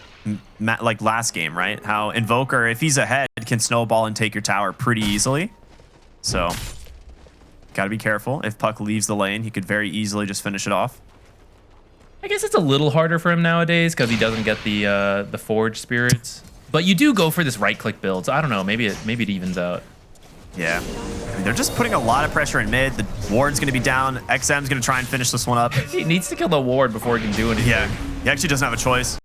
last game, right? How Invoker, if he's ahead, can snowball and take your tower pretty easily. So, gotta be careful. If Puck leaves the lane, he could very easily just finish it off. I guess it's a little harder for him nowadays because he doesn't get the Forge Spirits. But you do go for this right-click build, so I don't know. Maybe it evens out. Yeah. I mean, they're just putting a lot of pressure in mid. The ward's going to be down. XM's going to try and finish this one up. He needs to kill the ward before he can do anything. Yeah. He actually doesn't have a choice.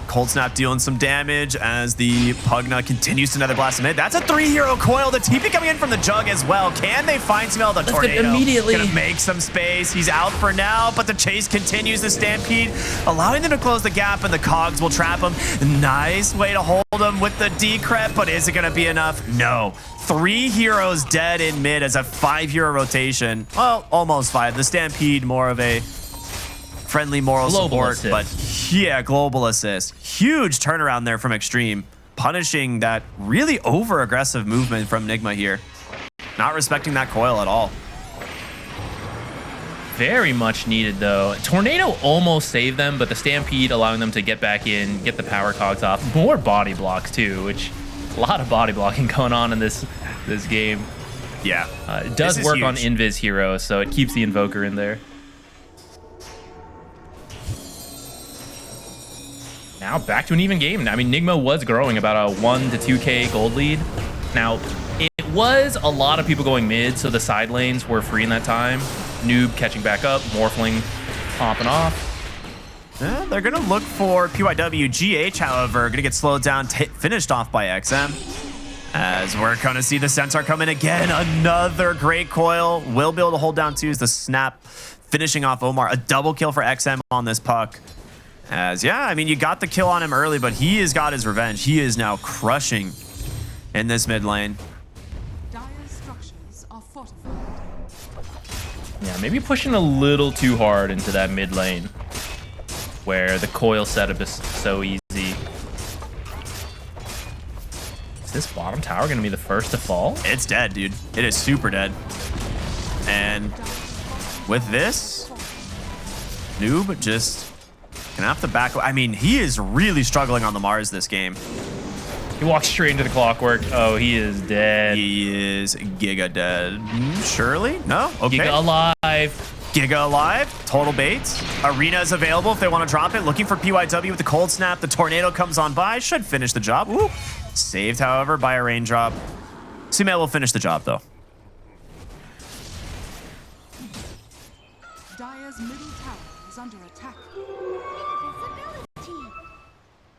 Cold Snap dealing some damage as the Pugna continues to nether blast mid. That's a 3-hero coil. The TP coming in from the Jug as well. Can they find Smell the Tornado? Immediately. Gonna make some space. He's out for now, but the chase continues. The Stampede allowing them to close the gap, and the Cogs will trap him. Nice way to hold him with the decrep, but is it gonna be enough? No. 3 heroes dead in mid as a 5-hero rotation. Well, almost 5. The Stampede more of a friendly moral Global support, but yeah, global assist. Huge turnaround there from Xtreme, punishing that really over-aggressive movement from Nigma here. Not respecting that coil at all. Very much needed, though. Tornado almost saved them, but the Stampede allowing them to get back in, get the power cogs off. More body blocks, too, which a lot of body blocking going on in this game. Yeah. It does work on Invis heroes, so it keeps the Invoker in there. Now back to an even game. I mean, Nigma was growing about a 1 to 2K gold lead. Now, it was a lot of people going mid, so the side lanes were free in that time. Noob catching back up, Morphling popping off. Yeah, they're going to look for PYW. GH, however, going to get slowed down, finished off by XM. As we're going to see the Centaur come in again. Another great coil. Will be able to hold down 2 as the snap finishing off Omar. A double kill for XM on this puck. As, yeah, I mean, you got the kill on him early, but he has got his revenge. He is now crushing in this mid lane. Dire structures are fortified. Yeah, maybe pushing a little too hard into that mid lane where the coil setup is so easy. Is this bottom tower going to be the first to fall? It's dead, dude. It is super dead. And with this, Noob just gonna have to back. I mean, he is really struggling on the Mars this game. He walks straight into the clockwork. Oh, he is dead. He is Giga dead. Surely? No? Okay. Giga alive. Giga alive. Total baits. Arena is available if they want to drop it. Looking for PYW with the cold snap. The tornado comes on by. Should finish the job. Ooh. Saved, however, by a raindrop. Sumail will finish the job, though. Dire's middle tower is under attack.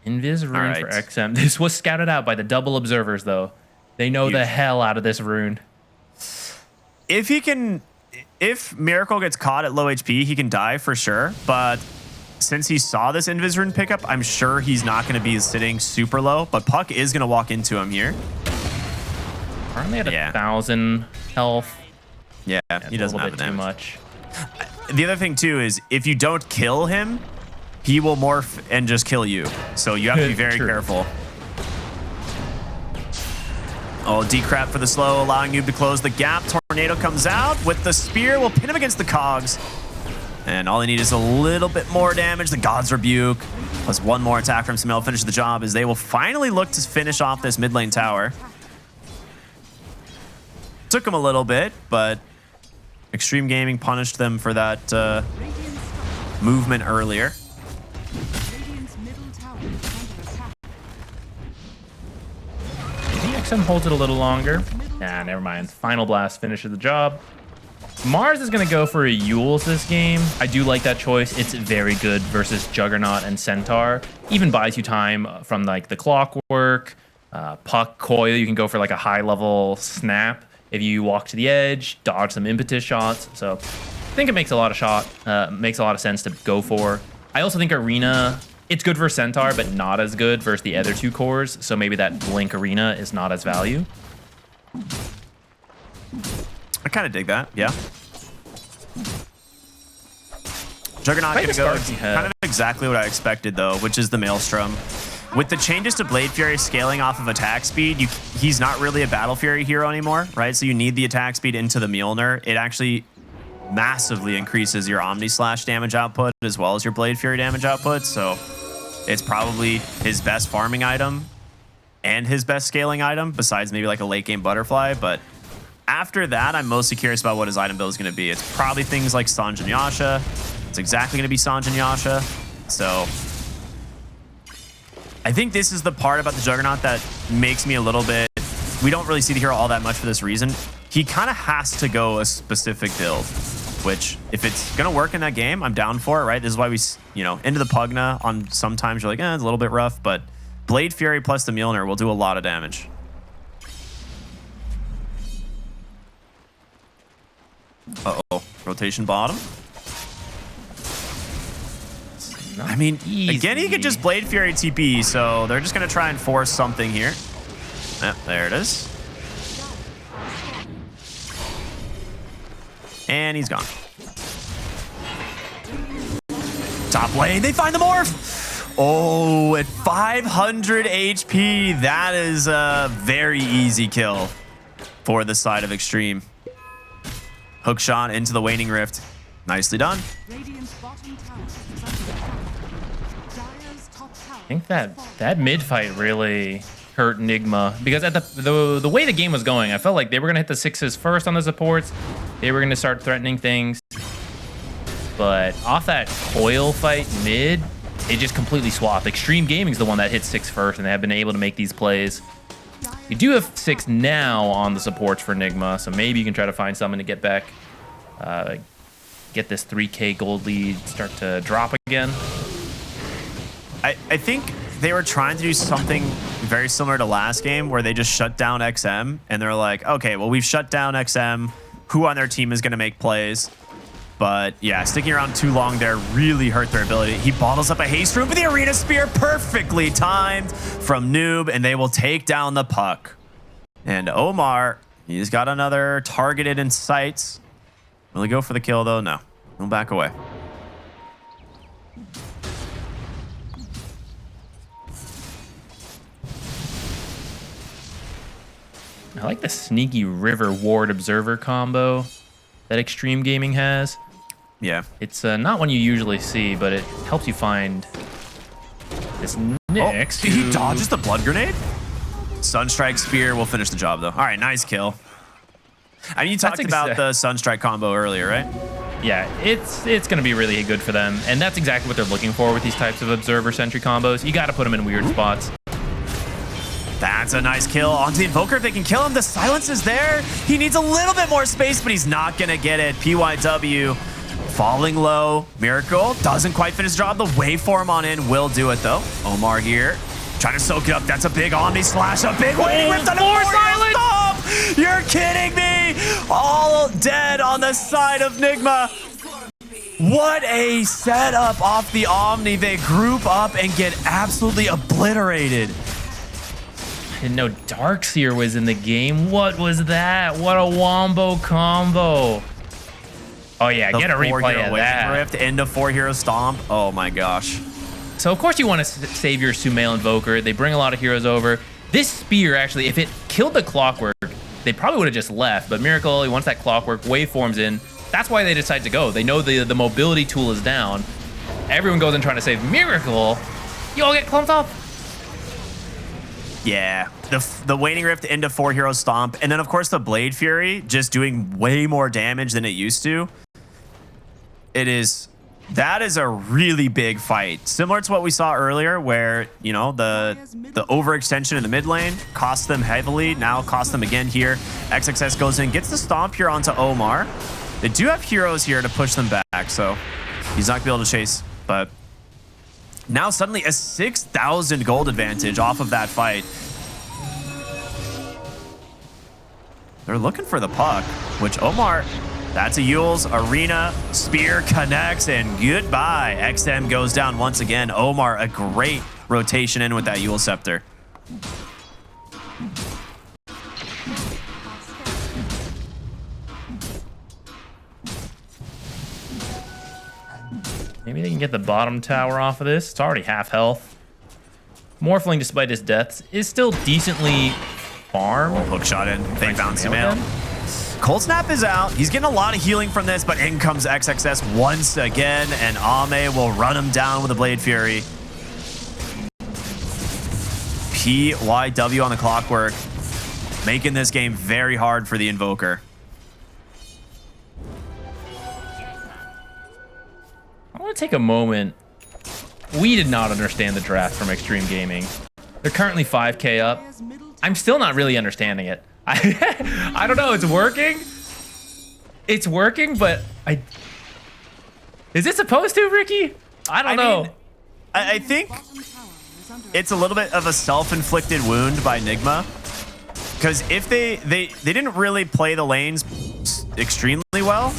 Invis rune for XM. This was scouted out by the double observers, though. They know the hell out of this rune. If he can, if Miracle gets caught at low HP, he can die for sure. But since he saw this Invis rune pickup, I'm sure he's not going to be sitting super low. But Puck is going to walk into him here. Aren't they at 1,000 health? Yeah, he doesn't have too much. The other thing too is if you don't kill him, he will morph and just kill you. So you have to be very careful. Oh, decrap for the slow, allowing Noob to close the gap. Tornado comes out with the spear. Will pin him against the cogs. And all they need is a little bit more damage. The God's Rebuke plus one more attack from Sumail finish the job as they will finally look to finish off this mid lane tower. Took him a little bit, but Xtreme Gaming punished them for that movement earlier. Radiant's middle tower is under attack. Maybe XM holds it a little longer. Nah, never mind. Final Blast finishes the job. Mars is going to go for a Yules this game. I do like that choice. It's very good versus Juggernaut and Centaur. Even buys you time from like the clockwork, puck, coil. You can go for like a high level snap if you walk to the edge, dodge some impetus shots. So I think it makes a lot of sense to go for. I also think Arena, it's good for Centaur, but not as good versus the other two cores. So maybe that Blink Arena is not as value. I kind of dig that, yeah. Juggernaut gonna go kind of exactly what I expected though, which is the Maelstrom. With the changes to Blade Fury scaling off of attack speed, he's not really a Battle Fury hero anymore, right? So you need the attack speed into the Mjolnir. It actually massively increases your Omni Slash damage output as well as your Blade Fury damage output. So it's probably his best farming item and his best scaling item, besides maybe like a late game Butterfly. But after that, I'm mostly curious about what his item build is going to be. It's probably things like Sanj and Yasha. It's exactly going to be Sanj and Yasha. So I think this is the part about the Juggernaut that makes me a little bit... We don't really see the hero all that much for this reason. He kind of has to go a specific build. which if it's going to work in that game, I'm down for it, right? This is why we, into the Pugna on sometimes you're like, it's a little bit rough, but Blade Fury plus the Mjolnir will do a lot of damage. Uh-oh. Rotation bottom. I mean, again, he could just Blade Fury TP, so they're just going to try and force something here. Yep, there it is. And he's gone. Top lane, they find the morph. Oh, at 500 HP, that is a very easy kill for the side of Xtreme. Hook shot into the Waning Rift. Nicely done. Radiant's bottom tower is under attack. Dire's top tower. I think that mid fight really hurt Nigma because at the way the game was going, I felt like they were gonna hit the 6s first on the supports. They were gonna start threatening things, but off that coil fight mid, it just completely swapped. Xtreme Gaming's the one that hit 6 first, and they have been able to make these plays. You do have 6 now on the supports for Nigma, so maybe you can try to find someone to get back, get this 3K gold lead start to drop again. I think they were trying to do something very similar to last game where they just shut down XM, and they're like, okay, well, we've shut down XM. Who on their team is going to make plays? But yeah, sticking around too long there really hurt their ability. He bottles up a haste room, but the arena spear perfectly timed from Noob, and they will take down the puck. And Omar, he's got another targeted in sights. Will he go for the kill though? No. He'll back away. I like the sneaky River Ward Observer combo that Xtreme Gaming has. Yeah. It's not one you usually see, but it helps you find this next. Oh, he dodges the blood grenade? Sunstrike Spear will finish the job, though. All right, nice kill. I mean, you talked about the Sunstrike combo earlier, right? Yeah, it's going to be really good for them, and that's exactly what they're looking for with these types of Observer Sentry combos. You got to put them in weird spots. That's a nice kill onto the Invoker. If they can kill him, the silence is there. He needs a little bit more space, but he's not going to get it. PYW falling low. Miracle doesn't quite finish the job. The waveform on in will do it, though. Omar here trying to soak it up. That's a big Omni slash, a big Waning Rift on a silence. Stop! You're kidding me. All dead on the side of Nigma. What a setup off the Omni. They group up and get absolutely obliterated. I didn't know Darkseer was in the game. What was that? What a Wombo combo. Oh yeah, get a replay of that. Rift into 4-hero stomp. Oh my gosh. So of course you want to save your Sumail Invoker. They bring a lot of heroes over. This spear actually, if it killed the Clockwork, they probably would have just left. But Miracle, he wants that Clockwork, waveforms in. That's why they decide to go. They know the mobility tool is down. Everyone goes in trying to save Miracle. You all get clumped up. Yeah, the Waning Rift into 4-hero stomp, and then of course the Blade Fury just doing way more damage than it used to. That is a really big fight, similar to what we saw earlier, where the overextension in the mid lane cost them heavily. Now cost them again here. XXS goes in, gets the stomp here onto Omar. They do have heroes here to push them back, so he's not gonna be able to chase, but. Now suddenly a 6,000 gold advantage off of that fight. They're looking for the puck, which Omar, that's a Yule's arena. Spear connects and goodbye. XM goes down once again. Omar, a great rotation in with that Yule Scepter. Maybe they can get the bottom tower off of this. It's already half health. Morphling, despite his deaths, is still decently farm. Hook shot in. They bounce him out. Cold Snap is out. He's getting a lot of healing from this, but in comes XXS once again, and Ame will run him down with a Blade Fury. PYW on the Clockwork, making this game very hard for the Invoker. I want to take a moment. We did not understand the draft from Xtreme Gaming. They're currently 5K up. I'm still not really understanding it. I don't know. It's working. It's working, but is it supposed to, Ricky? I don't know. mean, I think Bottom tower is under it's a little bit of a self-inflicted wound by Nigma. Because if they didn't really play the lanes extremely well.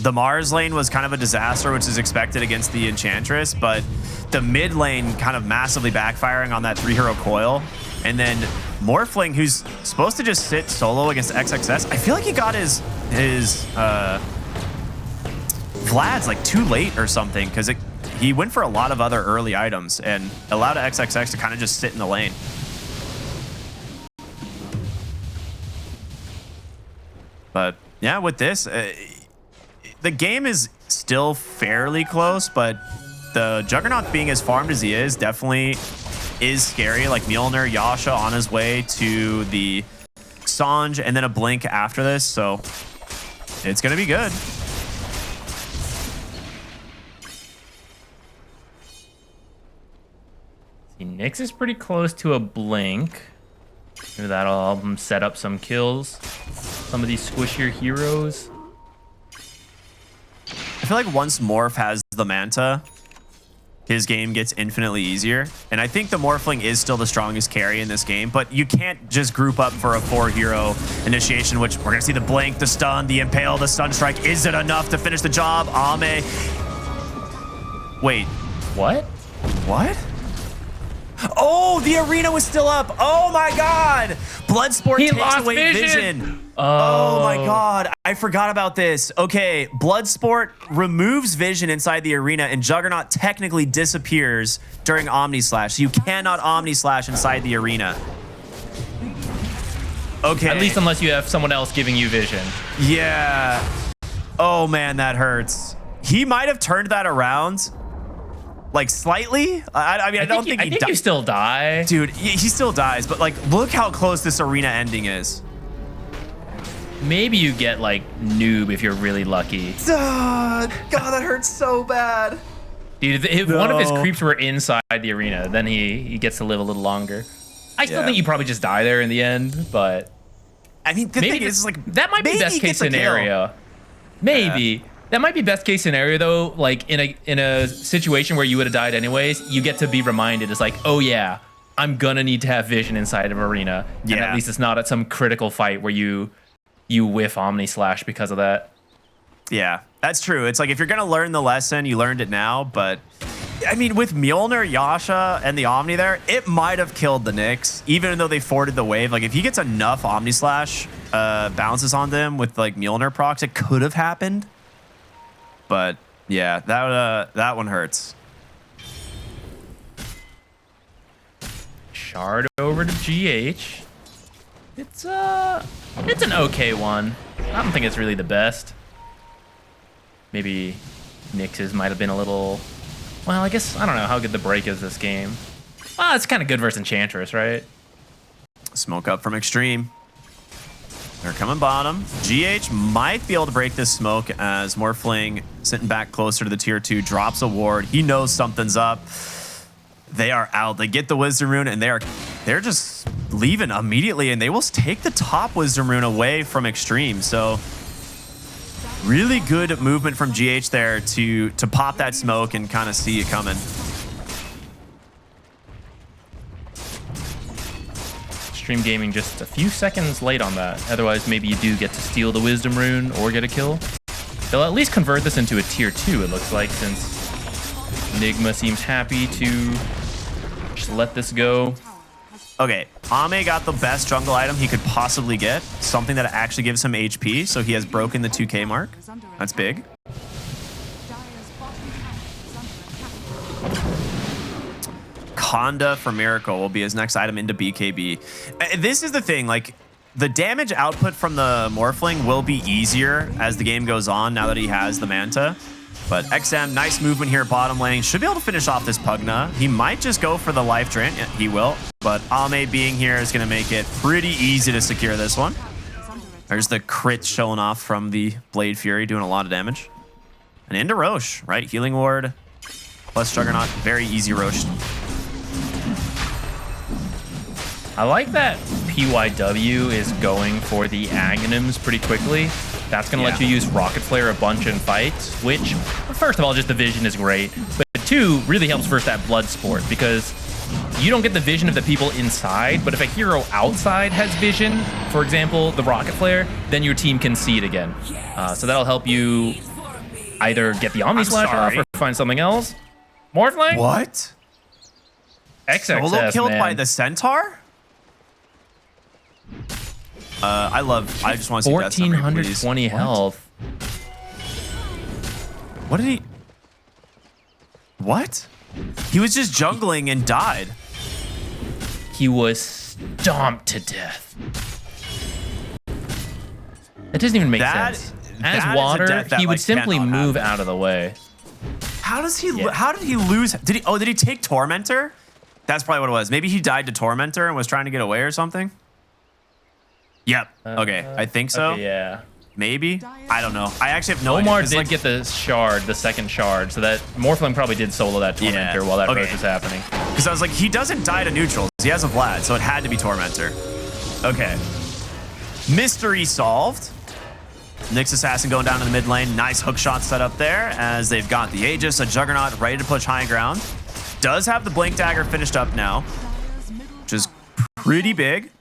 The Mars lane was kind of a disaster, which is expected against the Enchantress, but the mid lane kind of massively backfiring on that 3-hero coil. And then Morphling, who's supposed to just sit solo against XXS, I feel like he got his Vlad's like too late or something, because he went for a lot of other early items and allowed XXX to kind of just sit in the lane. But yeah, with this, the game is still fairly close, but the Juggernaut being as farmed as he is definitely is scary. Like Mjolnir, Yasha on his way to the Sange and then a Blink after this, so it's going to be good. See, Nyx is pretty close to a Blink. Maybe that'll help him set up some kills. Some of these squishier heroes. I feel like once Morph has the Manta, his game gets infinitely easier. And I think the Morphling is still the strongest carry in this game, but you can't just group up for a 4-hero initiation, which we're going to see the Blink, the Stun, the Impale, the Stun Strike. Is it enough to finish the job? Ame. Wait. What? What? Oh, the arena was still up. Oh my God. Bloodsport He takes lost away vision. Oh my God. I forgot about this. Okay. Bloodsport removes vision inside the arena and Juggernaut technically disappears during Omni Slash. So you cannot Omni Slash inside the arena. Okay. At least unless you have someone else giving you vision. Yeah. Oh man, that hurts. He might have turned that around. Like slightly? I mean, I don't think he I think you still die. Dude, he still dies, but like, look how close this arena ending is. Maybe you get like noob if you're really lucky. God, that hurts so bad. Dude, if one of his creeps were inside the arena, then he gets to live a little longer. I still think you probably just die there in the end, but I mean, the maybe thing is, like, that might be maybe best he case gets a kill. scenario. Maybe. That might be best case scenario though. Like in a situation where you would have died anyways, you get to be reminded. It's like, oh yeah, I'm gonna need to have vision inside of arena. Yeah. And at least it's not at some critical fight where you whiff Omni Slash because of that. Yeah, that's true. It's like, if you're gonna learn the lesson, you learned it now. But I mean, with Mjolnir, Yasha, and the Omni there, it might have killed the Nyx, even though they forded the wave. Like, if he gets enough Omni Slash bounces on them with like Mjolnir procs, it could have happened. But yeah, that one hurts. Shard over to GH. It's an okay one. I don't think it's really the best. Maybe Nyx's might have been a little. Well, I guess I don't know how good the break is this game. Well, it's kind of good versus Enchantress, right? Smoke up from Xtreme. They're coming bottom. GH might be able to break this smoke as Morphling, sitting back closer to the tier 2, drops a ward. He knows something's up. They are out. They get the Wisdom Rune, and they're just leaving immediately, and they will take the top Wisdom Rune away from Xtreme. So really good movement from GH there to pop that smoke and kind of see it coming. Xtreme Gaming just a few seconds late on that. Otherwise, maybe you do get to steal the Wisdom Rune or get a kill. They'll at least convert this into a tier 2, it looks like, since Nigma seems happy to just let this go. Okay, Ame got the best jungle item he could possibly get. Something that actually gives him HP, so he has broken the 2K mark. That's big. Dire's bottom tower is under attack. Conda for Miracle will be his next item into BKB. This is the thing, like, the damage output from the Morphling will be easier as the game goes on now that he has the Manta. But XM, nice movement here bottom lane. Should be able to finish off this Pugna. He might just go for the life drain. Yeah, he will. But Ame being here is going to make it pretty easy to secure this one. There's the crit showing off from the Blade Fury, doing a lot of damage. And into Rosh, right? Healing ward plus Juggernaut. Very easy Rosh. I like that PYW is going for the Aghanims pretty quickly. That's going to let you use Rocket Flare a bunch in fights, which, first of all, just the vision is great. But 2, really helps versus that blood sport because you don't get the vision of the people inside, but if a hero outside has vision, for example, the Rocket Flare, then your team can see it again. So that'll help you either get the Omni Slash off or find something else. Morphling? What? XXS, Solo killed man. by the Centaur? I just want to see that summary, please. 1420 health. What did he... What? He was just jungling and died. He was stomped to death. That doesn't even make sense. that is As a water, death that, he would like, simply cannot move happen. out of the way. How does he? Yeah. How did he lose? Did he take Tormentor? That's probably what it was. Maybe he died to Tormentor and was trying to get away or something. Yep. Okay, I think so. Okay, yeah. Maybe. I don't know. I actually have no Omar idea. 'cause, did like, get the shard, the second shard, so that Morphling probably did solo that Tormentor while that okay. push was happening. Because I was like, he doesn't die to neutrals. He has a Vlad, so it had to be Tormentor. Okay. Mystery solved. Nyx Assassin going down to the mid lane. Nice hook shot set up there as they've got the Aegis, a Juggernaut ready to push high ground. Does have the Blink Dagger finished up now, which is pretty big.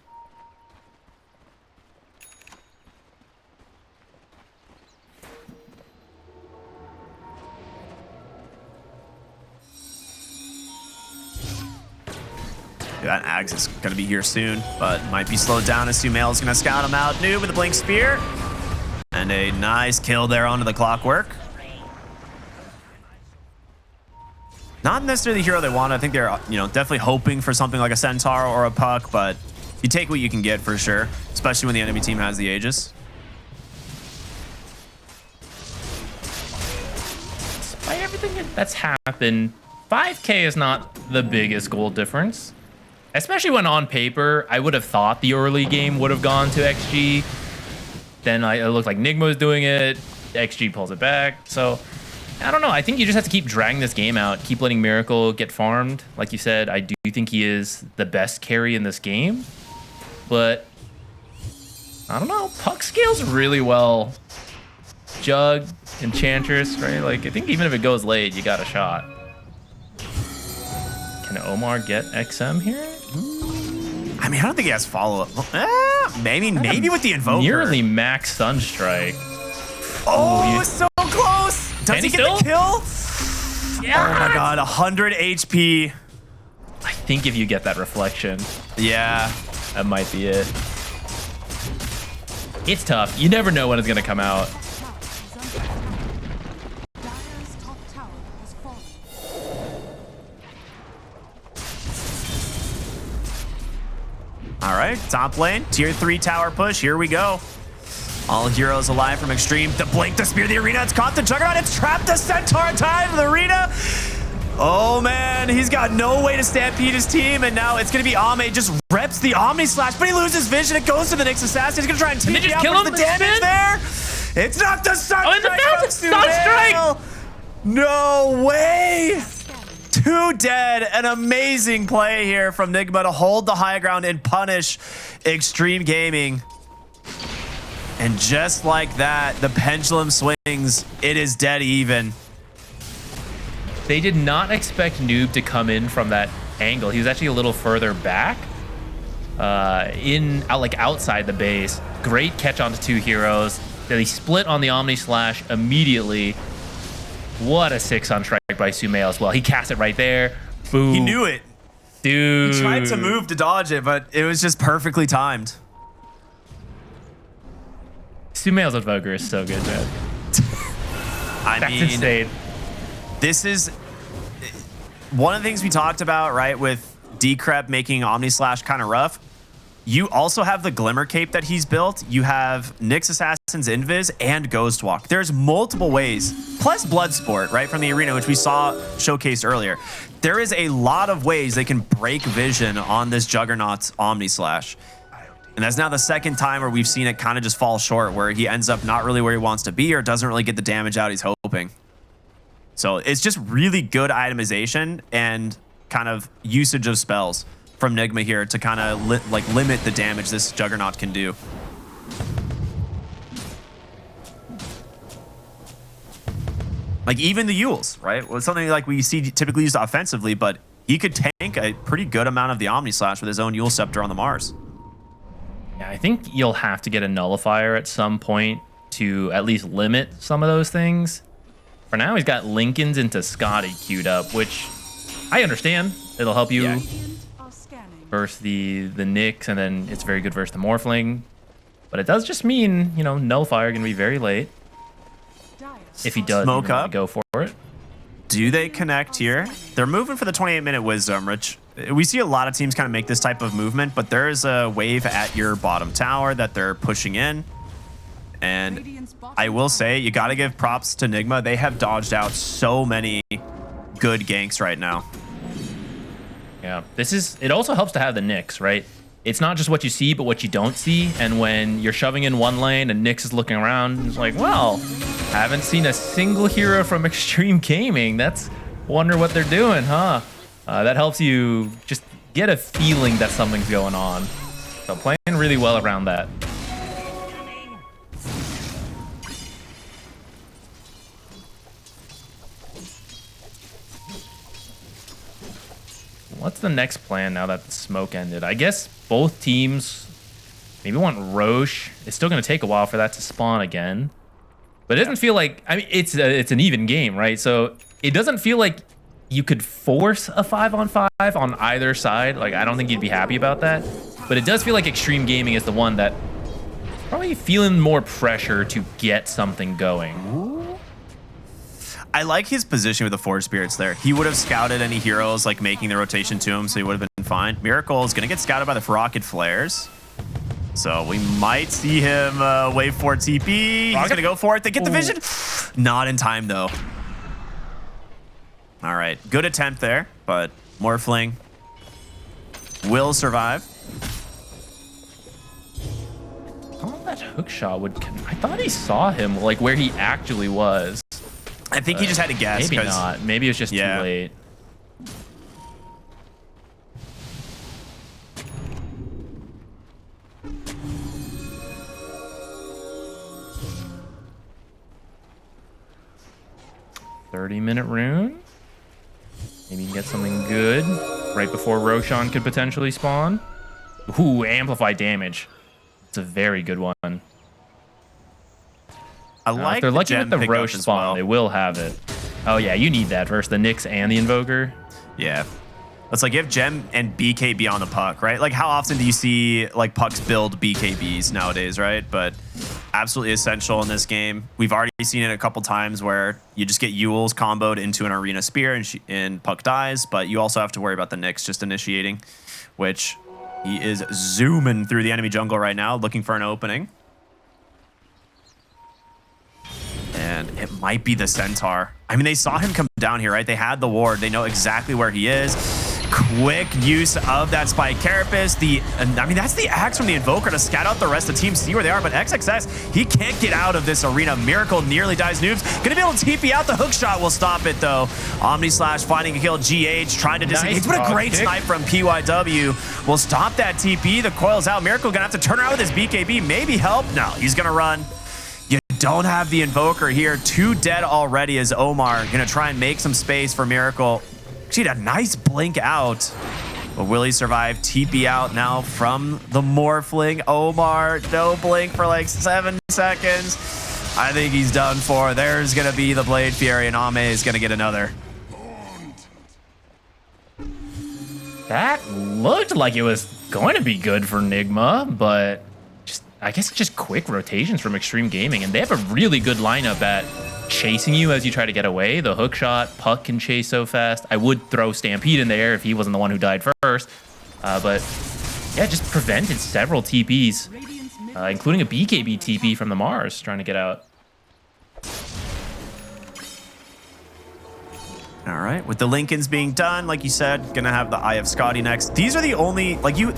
That Ags is going to be here soon, but might be slowed down as Sumail is going to scout him out. Noob with the Blink Spear. And a nice kill there onto the Clockwork. Not necessarily the hero they want. I think they're, definitely hoping for something like a Centaur or a Puck, but you take what you can get for sure, especially when the enemy team has the Aegis. By everything that's happened, 5K is not the biggest goal difference. Especially when on paper, I would have thought the early game would have gone to XG. Then it looked like Nigma was doing it. XG pulls it back. So, I don't know. I think you just have to keep dragging this game out. Keep letting Miracle get farmed. Like you said, I do think he is the best carry in this game. But, I don't know. Puck scales really well. Jug, Enchantress, right? Like, I think even if it goes late, you got a shot. Can Omar get XM here? I mean, I don't think he has follow-up. Maybe with the Invoker. Nearly max Sunstrike. Oh, so close. Does Can he he get the kill? Yeah. Oh my god, 100 HP. I think if you get that reflection, Yeah. that might be it. It's tough. You never know when it's going to come out. Dire's top tower has fallen. All right, top lane, tier 3 tower push. Here we go. All heroes alive from Xtreme. The Blink, the Spear, the Arena. It's caught the Juggernaut. It's trapped the Centaur tied to the Arena. Oh, man. He's got no way to stampede his team. And now it's going to be Ame. Just reps the Omni Slash, but he loses vision. It goes to the Nyx Assassin. He's going to try and they TP just out kill with him the damage spin? there. It's not the Sunstrike. Oh, and the from Sunstrike! Sumail. No way. 2 dead. An amazing play here from Nigma to hold the high ground and punish Xtreme Gaming. And just like that, the pendulum swings. It is dead even. They did not expect Noob to come in from that angle. He was actually a little further back, outside the base. Great catch onto 2 heroes. Then he split on the Omni Slash immediately. What a 6 on strike by Sumail as well. He cast it right there. Boom. He knew it. Dude. He tried to move to dodge it, but it was just perfectly timed. Sumail's Invoker is so good, man. That's insane. This is one of the things we talked about, right, with Decrep making Omni Slash kind of rough. You also have the Glimmer Cape that he's built. You have Nyx Assassin's Invis and Ghost Walk. There's multiple ways, plus Bloodsport, right, from the Arena, which we saw showcased earlier. There is a lot of ways they can break vision on this Juggernaut's Omni Slash. And that's now the second time where we've seen it kind of just fall short, where he ends up not really where he wants to be or doesn't really get the damage out he's hoping. So it's just really good itemization and kind of usage of spells from Nigma here to kind of limit the damage this Juggernaut can do. Like even the Yules, right? Well, it's something like we see typically used offensively, but he could tank a pretty good amount of the Omni Slash with his own Yule Scepter on the Mars. Yeah, I think you'll have to get a nullifier at some point to at least limit some of those things. For now, he's got Lincolns into Scotty queued up, which I understand. It'll help you versus the Nyx, and then it's very good versus the Morphling. But it does just mean, you know, nullifier gonna be very late if he does Smoke up. go for it. Do they connect here? They're moving for the 28-minute Wisdom, which we see a lot of teams kind of make this type of movement, but there is a wave at your bottom tower that they're pushing in. And I will say, you got to give props to Nigma. They have dodged out so many good ganks right now. Yeah, it also helps to have the Nyx, right? It's not just what you see, but what you don't see. And when you're shoving in one lane and Nyx is looking around, it's like, well, haven't seen a single hero from Xtreme Gaming. Wonder what they're doing, huh? That helps you just get a feeling that something's going on. So playing really well around that. What's the next plan now that the smoke ended? I guess both teams maybe want Roche. It's still going to take a while for that to spawn again. But it doesn't feel like... I mean, it's an even game, right? So it doesn't feel like you could force a 5-on-5 on either side. Like, I don't think you'd be happy about that. But it does feel like Xtreme Gaming is the one that probably feeling more pressure to get something going. I like his position with the Forge Spirits there. He would have scouted any heroes, like making the rotation to him, so he would have been fine. Miracle is going to get scouted by the Rocket Flares. So we might see him wave for TP. He's going to go for it. They get the vision. Not in time, though. All right. Good attempt there, but Morphling will survive. I thought that hook shot would... I thought he saw him, like, where he actually was. I think he just had to guess. Maybe not. Maybe it was just too late. "30-minute rune. Maybe you can get something good right before Roshan could potentially spawn. Ooh, amplify damage. It's a very good one. I like if they're lucky with the gem Roche pickup spawn, as well. they will have it. Oh yeah, you need that versus the Nyx and the Invoker. Yeah. It's like you have Gem and BKB on the puck, right? Like how often do you see like pucks build BKBs nowadays, right? But absolutely essential in this game. We've already seen it a couple times where you just get Yules comboed into an Arena Spear and puck dies, but you also have to worry about the Nyx just initiating, which he is zooming through the enemy jungle right now, looking for an opening. And it might be the Centaur. I mean, they saw him come down here, right? They had the ward. They know exactly where he is. Quick use of that Spike Carapace. I mean, that's the axe from the Invoker to scout out the rest of the team, see where they are. But XXS, he can't get out of this arena. Miracle nearly dies. Noobs gonna be able to TP out. The hook shot will stop it, though. Omni Slash finding a kill. GH trying to disengage. What a great snipe from PYW. Will stop that TP. The coil's out. Miracle gonna have to turn around with his BKB. Maybe help. No, he's gonna run. You don't have the Invoker here. 2 dead already as Omar gonna try and make some space for Miracle. She had a nice blink out. But will he survive? TP out now from the Morphling. Omar, no blink for like 7 seconds. I think he's done for. There's gonna be the Blade Fury, and Ame is gonna get another. That looked like it was going to be good for Nigma, but I guess just quick rotations from Xtreme Gaming, and they have a really good lineup at chasing you as you try to get away. The hook shot, Puck can chase so fast. I would throw Stampede in there if he wasn't the one who died first, but yeah, just prevented several TPs, including a BKB TP from the Mars trying to get out. All right, with the Lincolns being done, like you said, gonna have the Eye of Scotty next. These are the only, like you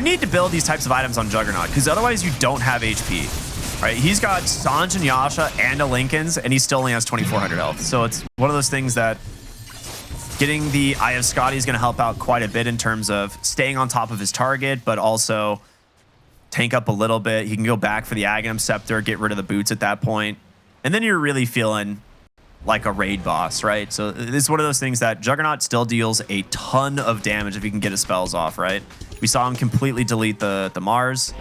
need to build these types of items on Juggernaut, because otherwise you don't have HP. Right? He's got Sanj and Yasha and a Lincoln's, and he still only has 2,400 health. So it's one of those things that getting the Eye of Scotty is going to help out quite a bit in terms of staying on top of his target, but also tank up a little bit. He can go back for the Aghanim Scepter, get rid of the boots at that point. And then you're really feeling like a raid boss, right? So this is one of those things that Juggernaut still deals a ton of damage if he can get his spells off, right? We saw him completely delete the Mars.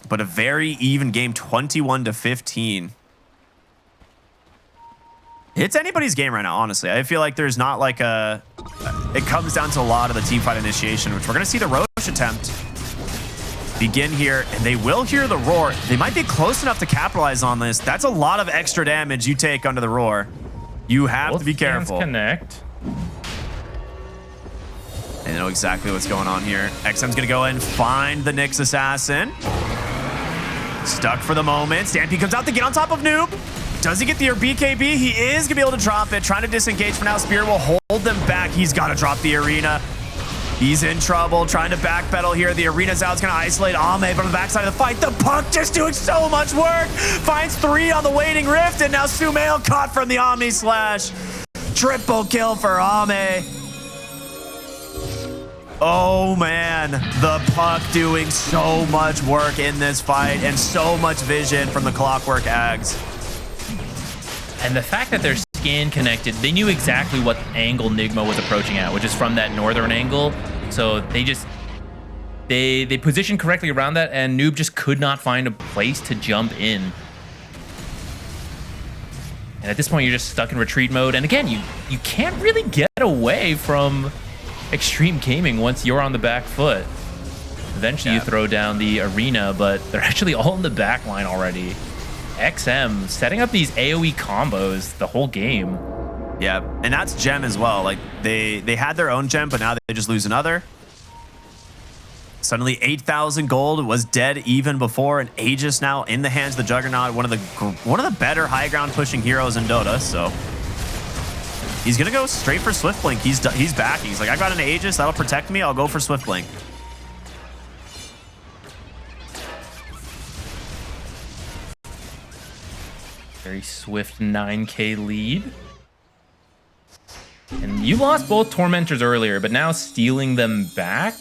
But a very even game, 21-15. It's anybody's game right now, honestly. I feel like there's not like a... It comes down to a lot of the team fight initiation, which we're going to see the Roche attempt begin here, and they will hear the roar. They might be close enough to capitalize on this. That's a lot of extra damage you take under the roar. You have to be careful. Connect. They know exactly what's going on here. XM's going to go and find the Nyx assassin. Stuck for the moment. Stampede comes out to get on top of Noob. Does he get the BKB? He is going to be able to drop it. Trying to disengage for now. Spear will hold them back. He's got to drop the arena. He's in trouble. Trying to backpedal here. The arena's out. It's going to isolate Ame, but on the backside of the fight, the Punk just doing so much work. Finds 3 on the waiting rift, and now Sumail caught from the Omni Slash. Triple kill for Ame. Oh man, the Puck doing so much work in this fight and so much vision from the Clockwork Ags. And the fact that they're scan connected, they knew exactly what angle Nigma was approaching at, which is from that northern angle. So they just, they positioned correctly around that, and Noob just could not find a place to jump in. And at this point, you're just stuck in retreat mode. And again, you can't really get away from Xtreme Gaming once you're on the back foot. Eventually you throw down the arena, but they're actually all in the back line already. XM setting up these AoE combos the whole game. Yeah, and that's gem as well. Like they had their own gem, but now they just lose another. Suddenly 8,000 gold was dead even before, and Aegis now in the hands of the Juggernaut, one of the better high ground pushing heroes in Dota. So he's gonna go straight for Swift Blink. He's backing. He's like, I got an Aegis that'll protect me. I'll go for Swift Blink. Very swift 9K lead. And you lost both Tormentors earlier, but now stealing them back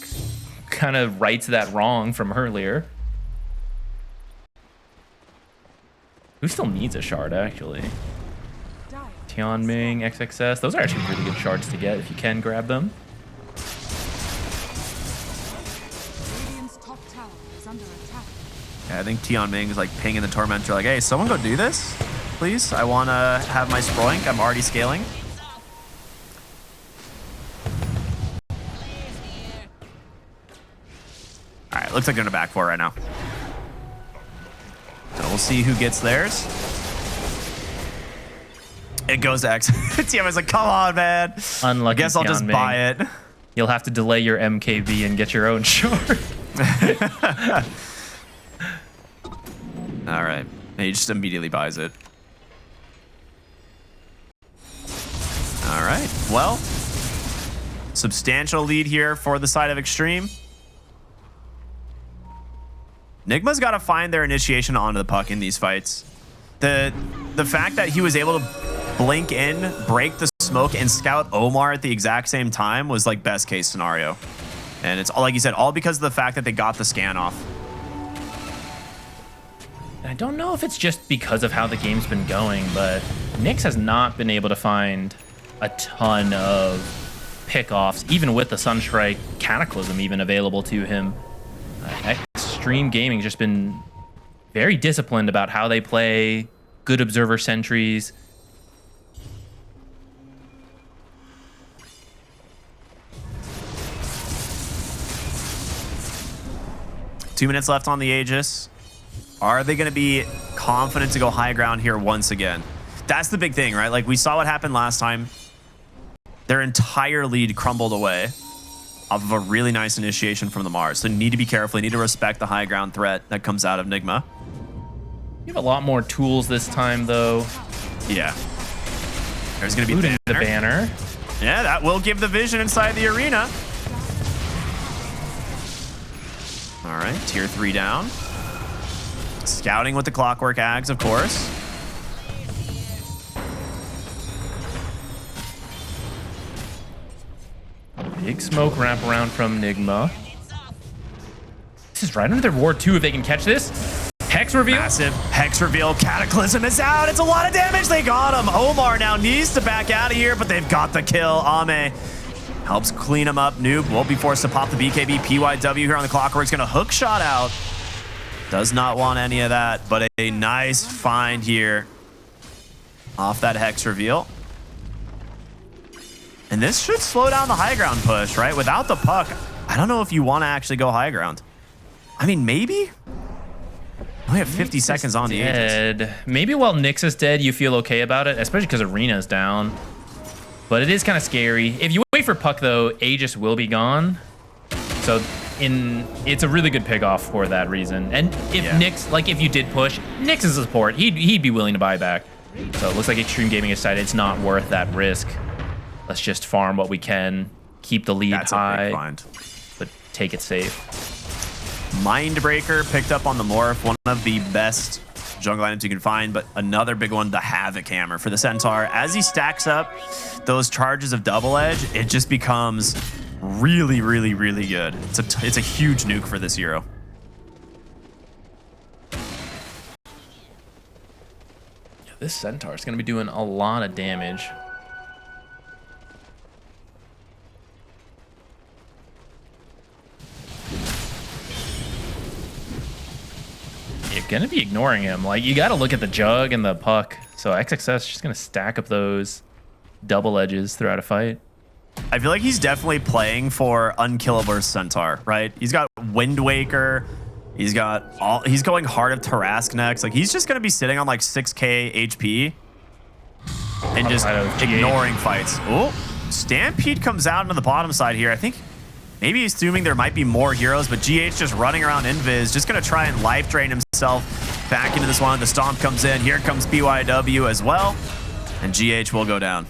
kind of rights that wrong from earlier. Who still needs a shard, actually? Tianming, XXS. Those are actually really good shards to get if you can grab them. Radiant's top tower is under attack. Yeah, I think Tianming is like pinging the Tormentor like, hey, someone go do this, please. I want to have my Sproink. I'm already scaling. All right, looks like they're in a back four right now. So we'll see who gets theirs. It goes to X. Tianming's like, come on, man. Unlucky. I guess I'll just buy it. You'll have to delay your MKB and get your own shard. All right. He just immediately buys it. All right. Well, substantial lead here for the side of Xtreme. Nigma's got to find their initiation onto the Puck in these fights. The fact that he was able to blink in, break the smoke, and scout Omar at the exact same time was like best case scenario. And it's all, like you said, all because of the fact that they got the scan off. I don't know if it's just because of how the game's been going, but Nyx has not been able to find a ton of pickoffs, even with the Sunstrike Cataclysm even available to him. Xtreme Gaming's just been very disciplined about how they play, good observer sentries. Two minutes left on the Aegis. Are they going to be confident to go high ground here once again? That's the big thing, right? Like we saw what happened last time. Their entire lead crumbled away off of a really nice initiation from the Mars. So you need to be careful. You need to respect the high ground threat that comes out of Nigma. You have a lot more tools this time, though. Yeah. There's going to be the banner. Yeah, that will give the vision inside the arena. All right, tier 3 down. Scouting with the Clockwork Ags, of course. Big smoke wrap around from Nigma. This is right under their ward, too, if they can catch this. Hex reveal. Massive Hex reveal. Cataclysm is out. It's a lot of damage. They got him. Omar now needs to back out of here, but they've got the kill. Ame helps clean him up. Noob won't be forced to pop the BKB. PYW here on the Clockwork's going to hook shot out. Does not want any of that, but a nice find here off that Hex reveal. And this should slow down the high ground push, right? Without the puck, I don't know if you want to actually go high ground. I mean, maybe. We have 50 seconds on the Aegis. Maybe while Nyx is dead, you feel okay about it, especially because Arena's down. But it is kind of scary. If you wait for puck, though, Aegis will be gone. So it's a really good pick off for that reason. And if Nyx, like if you did push, Nyx is a support. He'd be willing to buy back. So it looks like Xtreme Gaming decided it's not worth that risk. Let's just farm what we can, keep the lead high, but take it safe. Mindbreaker picked up on the Morph, one of the best jungle items you can find, but another big one, the Havoc Hammer for the Centaur. As he stacks up those charges of Double Edge, it just becomes really, really, really good. It's a huge nuke for this hero. Yeah, this Centaur is going to be doing a lot of damage. You're gonna be ignoring him. Like, you gotta look at the jug and the puck. So XXS is just gonna stack up those double edges throughout a fight. I feel like he's definitely playing for unkillable Centaur, right? He's got Wind Waker. He's going hard of Tarask next. Like, he's just gonna be sitting on like 6k HP and just ignoring fights. Oh, Stampede comes out into the bottom side here. I think maybe he's assuming there might be more heroes, but GH just running around Invis, just going to try and life drain himself back into this one. The Stomp comes in. Here comes PYW as well, and GH will go down.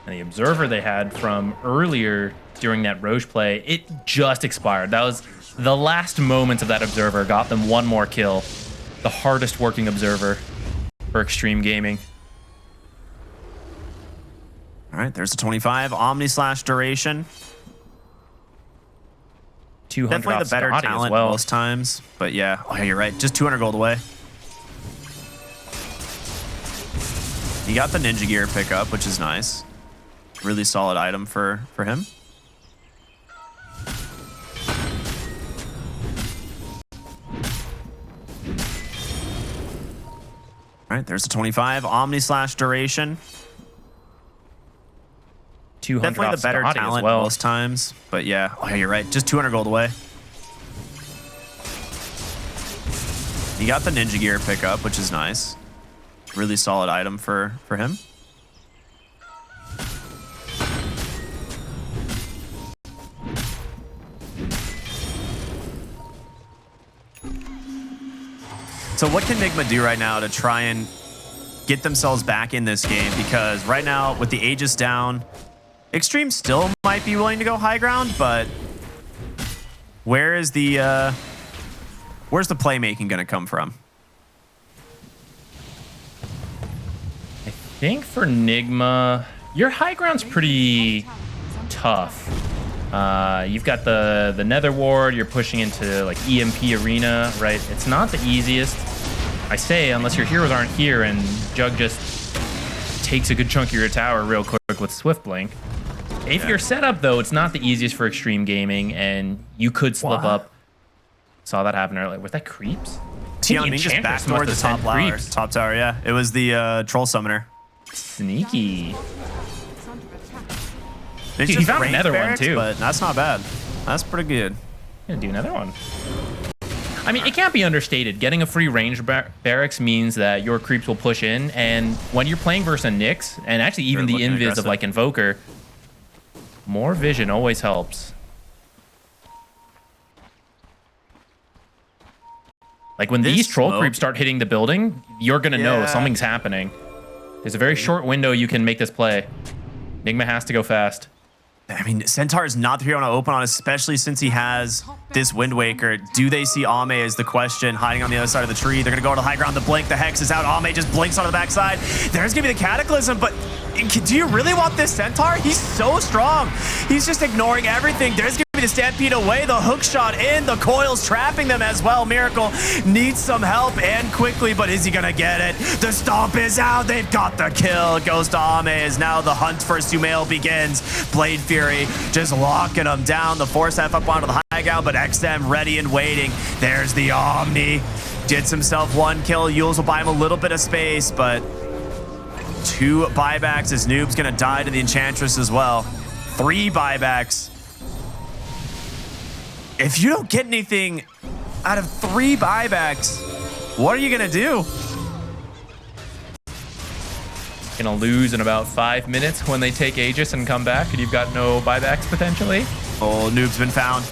And the Observer they had from earlier during that Roche play, it just expired. That was the last moments of that Observer. Got them one more kill. The hardest working Observer for Xtreme Gaming. All right, there's the 25 Omni slash duration. 200 definitely the better talent most times, but yeah, you're right. Just 200 gold away. He got the Ninja Gear pickup, which is nice. Really solid item for him. All right, there's the 25 Omni slash duration. Definitely the better talent most times, but yeah, you're right. Just 200 gold away. He got the Ninja Gear pickup, which is nice. Really solid item for him. So what can Nigma do right now to try and get themselves back in this game? Because right now, with the Aegis down, Xtreme still might be willing to go high ground, but where's the playmaking going to come from? I think for Nigma, your high ground's pretty tough. You've got the Nether Ward, you're pushing into like EMP Arena, right? It's not the easiest. I say, unless your heroes aren't here and Jug just takes a good chunk of your tower real quick with Swift Blink. If you're set up, though, it's not the easiest for Xtreme Gaming, and you could slip up. Saw that happen earlier. Was that creeps? Tian just backdoored the top tower, yeah. It was the Troll Summoner. Sneaky. Dude, he found another one, too. But that's not bad. That's pretty good. Gonna do another one. I mean, it can't be understated. Getting a free range barracks means that your creeps will push in, and when you're playing versus a Nyx, and actually even the invis of like Invoker, more vision always helps. Like when these troll creeps start hitting the building, you're gonna know something's happening. There's a very short window you can make this play. Nigma has to go fast. I mean, Centaur is not the hero to open on, especially since he has this Wind Waker. Do they see Ame is the question, hiding on the other side of the tree. They're going to go to the high ground. The blink, the Hex is out. Ame just blinks onto the backside. There's going to be the Cataclysm, but do you really want this Centaur? He's so strong. He's just ignoring everything. There's going to be be the stampede away. The hook shot in. The coils trapping them as well. Miracle needs some help and quickly, but is he going to get it? The stomp is out. They've got the kill. It goes to Ame as now the hunt for Sumail begins. Blade Fury just locking them down. The force F up onto the high ground, but XM ready and waiting. There's the Omni. Gets himself one kill. Yules will buy him a little bit of space, but 2 buybacks as Noob's going to die to the Enchantress as well. 3 buybacks. If you don't get anything out of 3 buybacks, what are you going to do? Gonna lose in about 5 minutes when they take Aegis and come back, and you've got no buybacks potentially. Oh, Noob's been found.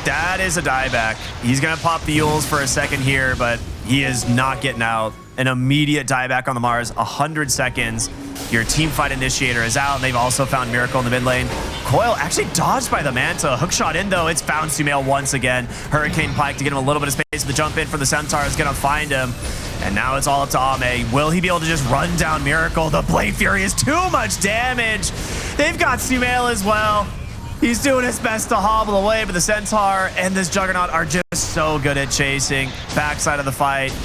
That is a dieback. He's going to pop the Yules for a second here, but he is not getting out. An immediate dieback on the Mars, 100 seconds. Your team fight initiator is out, and they've also found Miracle in the mid lane. Coil actually dodged by the Manta. Hook shot in, though. It's found Sumail once again. Hurricane Pike to get him a little bit of space. The jump in for the Centaur is going to find him. And now it's all up to Ame. Will he be able to just run down Miracle? The Blade Fury is too much damage. They've got Sumail as well. He's doing his best to hobble away, but the Centaur and this Juggernaut are just so good at chasing. Backside of the fight.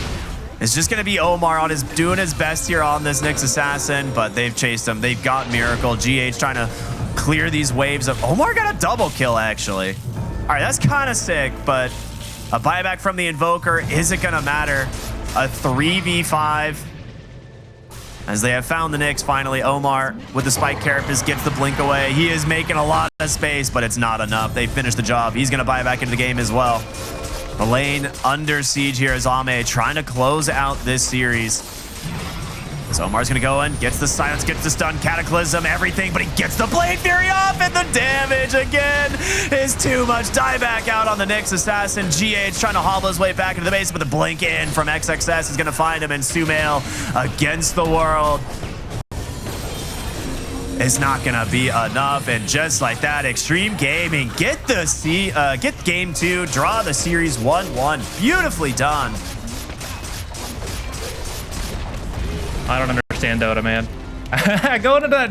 It's just going to be Omar on doing his best here on this Nyx Assassin, but they've chased him. They've got Miracle. GH trying to clear these waves of... Omar got a double kill, actually. All right, that's kind of sick, but a buyback from the Invoker isn't going to matter. A 3v5. As they have found the Nyx, finally, Omar with the Spike Carapace gets the blink away. He is making a lot of space, but it's not enough. They finished the job. He's going to buy back into the game as well. The lane under siege here as Ame trying to close out this series. So Omar's going to go in, gets the silence, gets the stun, Cataclysm, everything, but he gets the Blade Fury off, and the damage again is too much. Dieback out on the Nyx Assassin. GH trying to hobble his way back into the base, but the blink in from XXS is going to find him, and Sumail against the world. It's not gonna be enough, and just like that, Xtreme Gaming get game 2, draw the series 1-1. Beautifully done. I don't understand Dota, man. Going into that